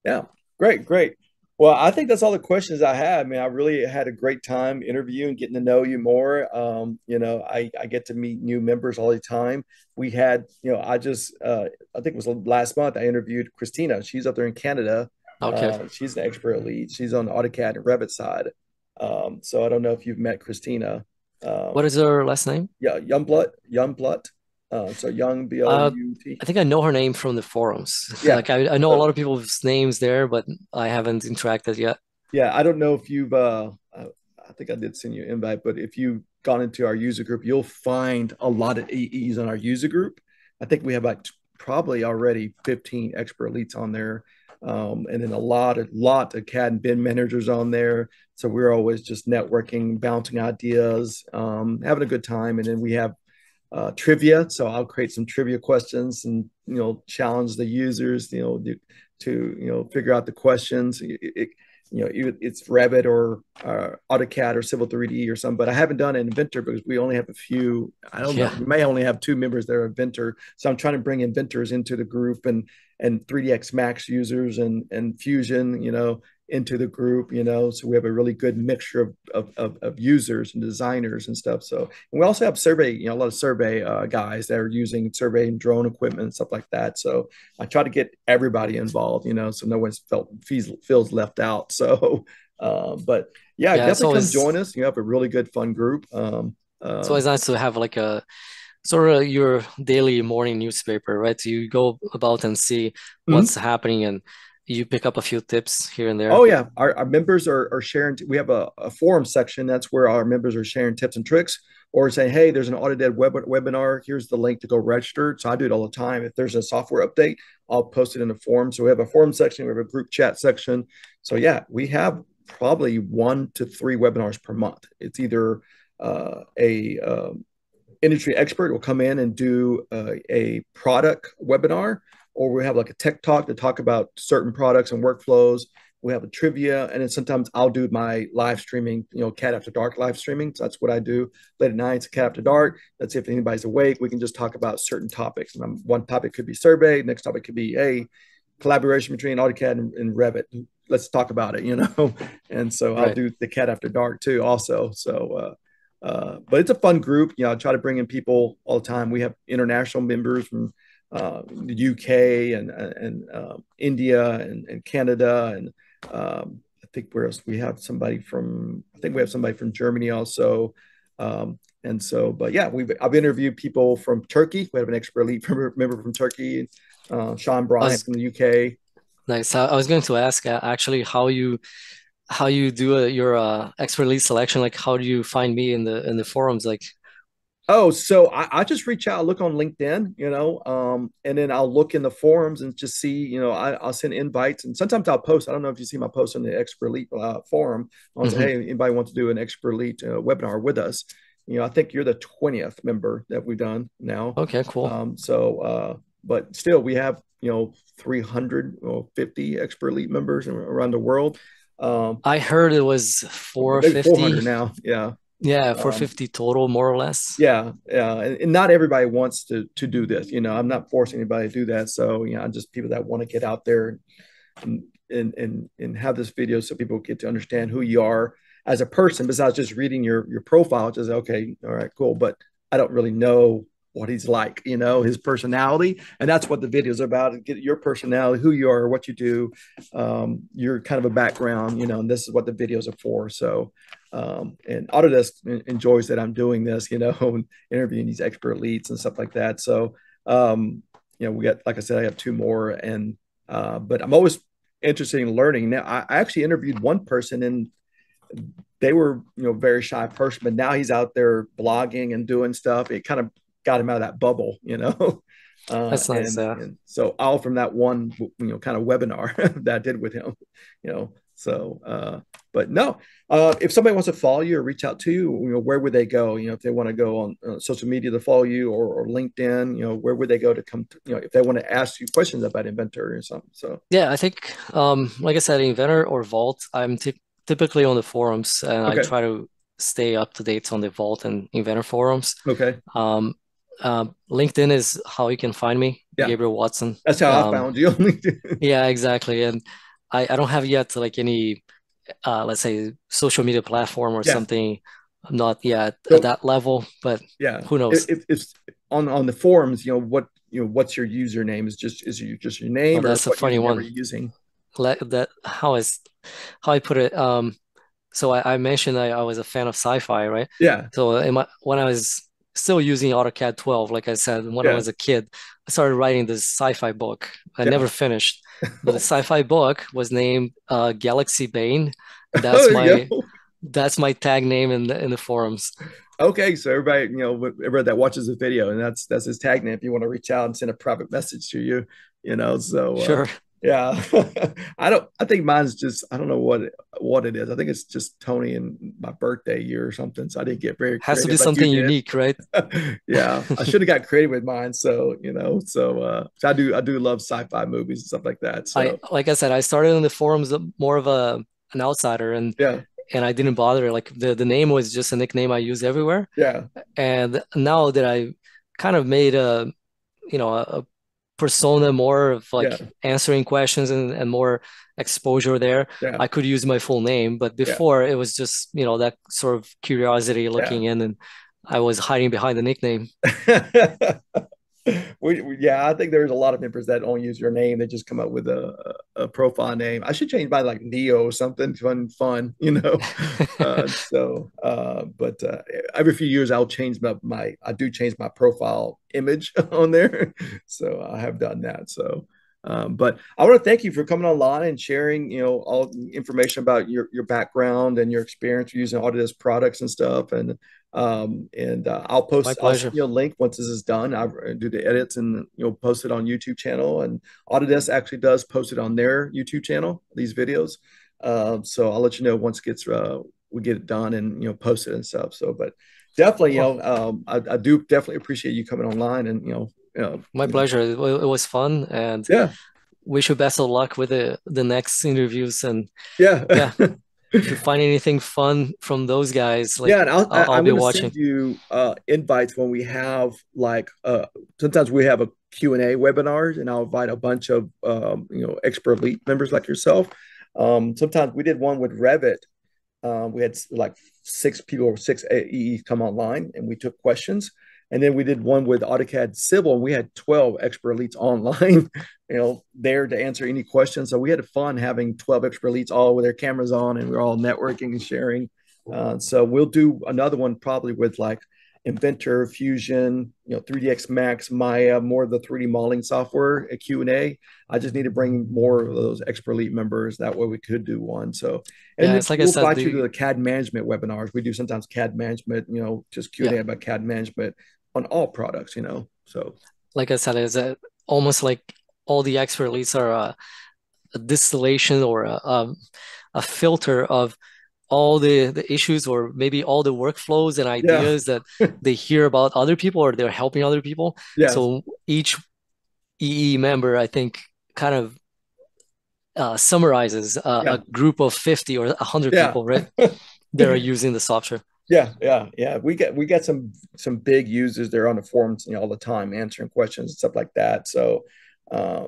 Yeah, great, great. Well, I think that's all the questions I had. I mean, I really had a great time interviewing, getting to know you more. I get to meet new members all the time. We had, I think it was last month, I interviewed Christina. She's up there in Canada. Okay. She's an expert lead. She's on the AutoCAD and Revit side. So I don't know if you've met Christina. What Um, is her last name? yeah, Youngblut. So Young, Uh, Blout. I think I know her name from the forums. Yeah. Like I know a So lot of people's names there, but I haven't interacted yet. yeah, I don't know if you've I think I did send you an invite, but if you've gone into our user group, you'll find a lot of AEs on our user group. I think we have like probably already 15 expert elites on there. And then a lot of CAD and BIM managers on there. So we're always just networking, bouncing ideas, having a good time. And then we have trivia. So I'll create some trivia questions and challenge the users, to figure out the questions. It's Revit or AutoCAD or Civil 3D or something. But I haven't done an Inventor because we only have a few. I don't know. Yeah, We may only have two members that are Inventor. So I'm trying to bring inventors into the group and 3ds Max users and Fusion, into the group, so we have a really good mixture of users and designers and stuff. So, and we also have survey, a lot of survey guys that are using survey and drone equipment and stuff like that. So I try to get everybody involved, so no one's feels left out. So, but yeah, yeah. definitely come join us. You have a really good fun group. It's always nice to have like a sort of your daily morning newspaper, right? So you go about and see what's mhm. happening and you pick up a few tips here and there. Oh yeah, our members are sharing. We have a forum section. That's where our members are sharing tips and tricks, or saying, "Hey, there's an Autodesk webinar. Here's the link to go register." So I do it all the time. If there's a software update, I'll post it in the forum. So we have a forum section. We have a group chat section. So yeah, we have probably 1 to 3 webinars per month. It's either a industry expert will come in and do a product webinar, or we have like a tech talk to talk about certain products and workflows. We have a trivia, and then sometimes I'll do my live streaming, CAD After Dark live streaming. So that's what I do late at night. It's CAD After Dark. Let's see if anybody's awake. We can just talk about certain topics. And one topic could be survey. Next topic could be a collaboration between AutoCAD and Revit. Let's talk about it. And so I'll Right. do the CAD After Dark too, also. So, but it's a fun group. I try to bring in people all the time. We have international members from the UK and India and Canada and I think where else we have somebody from. I think we have somebody from Germany also. And so, but yeah, I've interviewed people from Turkey. We have an expert elite member from Turkey, Sean I Bryant was from the UK. nice. I was going to ask actually how you do your expert lead selection. Like how do you find me in the forums? Like Oh, so I just reach out, look on LinkedIn, and then I'll look in the forums and just see, I'll send invites and sometimes I'll post. I don't know if you see my post on the Expert Elite forum. I'll say, mhm. hey, anybody wants to do an Expert Elite webinar with us? I think you're the 20th member that we've done now. Okay, cool. But still, we have, 350 Expert Elite members around the world. Um, I heard it was maybe 400 450. now. Yeah. Yeah, Um, 450 total, more or less. yeah, and not everybody wants to do this. I'm not forcing anybody to do that. So, I'm just people that want to get out there and have this video so people get to understand who you are as a person besides just reading your profile. Just okay, all right, cool, but I don't really know what he's like, his personality, and that's what the videos are about. Get your personality, who you are, what you do, your kind of a background, and this is what the videos are for. So, and Autodesk enjoys that I'm doing this, and interviewing these expert leads and stuff like that. So, we got, like I said, I have two more, and but I'm always interested in learning. Now, I actually interviewed one person, and they were, very shy person, but now he's out there blogging and doing stuff. It kind of got him out of that bubble, That's nice. and so all from that one, kind of webinar that I did with him, So, but no, if somebody wants to follow you or reach out to you, where would they go? If they want to go on social media to follow you or LinkedIn, where would they go to come to, if they want to ask you questions about Inventor or something? So, Yeah, I think, like I said, Inventor or Vault, I'm typically on the forums and I okay, try to stay up to date on the Vault and Inventor forums. okay, Um, LinkedIn is how you can find me, yeah, Gabriel Watson. that's how I Um, found you on LinkedIn. yeah, exactly. And I don't have yet like any, let's say, social media platform or Yeah. something. I'm not yet at So that level, but yeah, who knows? if it's on the forums, what's your username? Is you just your Oh, name, or that's a what funny username are one. you using? That how I put it. So I mentioned I was a fan of sci-fi, right? Yeah, So when I was still using AutoCAD 12, like I said, when I yeah, was a kid, I started writing this sci-fi book. I yeah. never finished, but the sci-fi book was named Galaxy Bane, and Oh, there you go. that's my tag name in the forums. Okay, so everybody, everybody that watches the video, and that's his tag name. If you want to reach out and send a private message to you, so Sure, yeah. I think mine's just, I don't know what it is. I think it's just Tony and my birthday year or something. So I didn't get very has to be creative like you something did. unique, right? Yeah, I should have got creative with mine. So, so I do love sci-fi movies and stuff like that. I So like I said, I started in the forums more of a an outsider, yeah, and I didn't bother. Like the name was just a nickname I use everywhere. yeah, And now that I kind of made a persona more of yeah, like answering questions and more exposure there, yeah, I could use my full name. But yeah, before it was just, that sort of curiosity yeah. looking in, and I was hiding behind the nickname. Yeah, I think there's a lot of members that don't use your name. They just come up with a profile name. I should change mine like Neo or something fun. But every few years I'll change I do change my profile image on there. So I have done that. So, but I want to thank you for coming online and sharing, all the information about your background and your experience using Autodesk products and stuff. And My I'll send pleasure. you a link once this is done. I do the edits and post it on YouTube channel. And Autodesk actually does post it on their YouTube channel, these videos. So I'll let you know once it gets we get it done and post it and stuff. So, but definitely, Well, I do definitely appreciate you coming online and my pleasure. It was fun, and yeah, wish you best of luck with the next interviews. And yeah. yeah, if you find anything fun from those guys, like Yeah, and I'll I'm be going to send watching. you invites when we have like sometimes we have a Q&A webinars, and I'll invite a bunch of expert elite members like yourself. Sometimes we did one with Revit. We had like six people or six AEs come online, and we took questions. And then we did one with AutoCAD Civil, and we had 12 expert elites online, there to answer any questions. So we had fun having 12 expert elites all with their cameras on, and we are all networking and sharing. So we'll do another one probably with like Inventor, Fusion, 3ds Max, Maya, more of the 3D modeling software at Q&A. I just need to bring more of those expert elite members. That way we could do one. So, and Yeah, then it's like I we'll said, invite you to the the CAD management webinars. We do sometimes CAD management, just yeah, Q&A about CAD management on all products. So, like I said, is that almost like all the expert leads are a distillation or a filter of all the issues or maybe all the workflows and yeah, ideas that they hear about other people or they're helping other people. yes, So each EE member, I think, kind of summarizes a yeah, group of 50 or 100 yeah. people, right? That are using the software. yeah. We got some big users there on the forums, all the time answering questions and stuff like that. So, uh,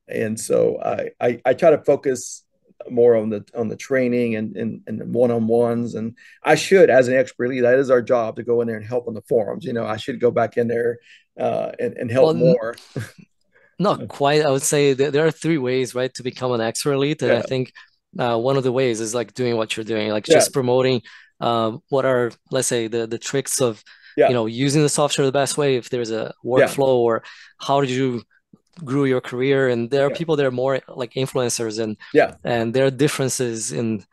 and so I try to focus more on the training and the one-on-ones. And I should, as an expert lead, that is our job to go in there and help on the forums. I should go back in there and help Well, more. not quite. I would say that there are three ways, right, to become an expert elite, and I Yeah, think one of the ways is like doing what you're doing, like yeah, just promoting what are, let's say, the tricks of, yeah, using the software the best way. If there's a yeah, workflow, or how did you grew your career, and there are yeah, people that are more like influencers, and yeah. there are differences in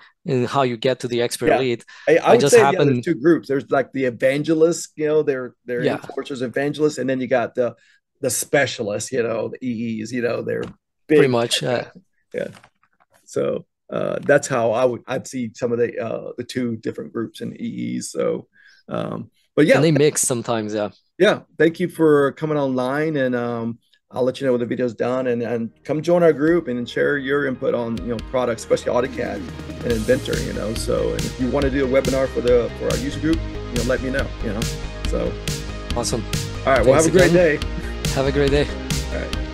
how you get to the expert Yeah. elite. I I would just say, yeah, there's happen, two groups. There's like the evangelists, they're yeah, influencers, evangelists, and then you got the specialists, the EEs, they're pretty big much, tech guys. Yeah. So that's how I'd see some of the two different groups in EEs. So but and yeah, they mix sometimes, yeah. yeah, thank you for coming online, and I'll let you know when the video's done, and come join our group and share your input on products, especially AutoCAD and Inventor. So, and if you want to do a webinar for our user group, let me know. So, Awesome. all right, well, have Thanks a great again. day. Have a great day. All right.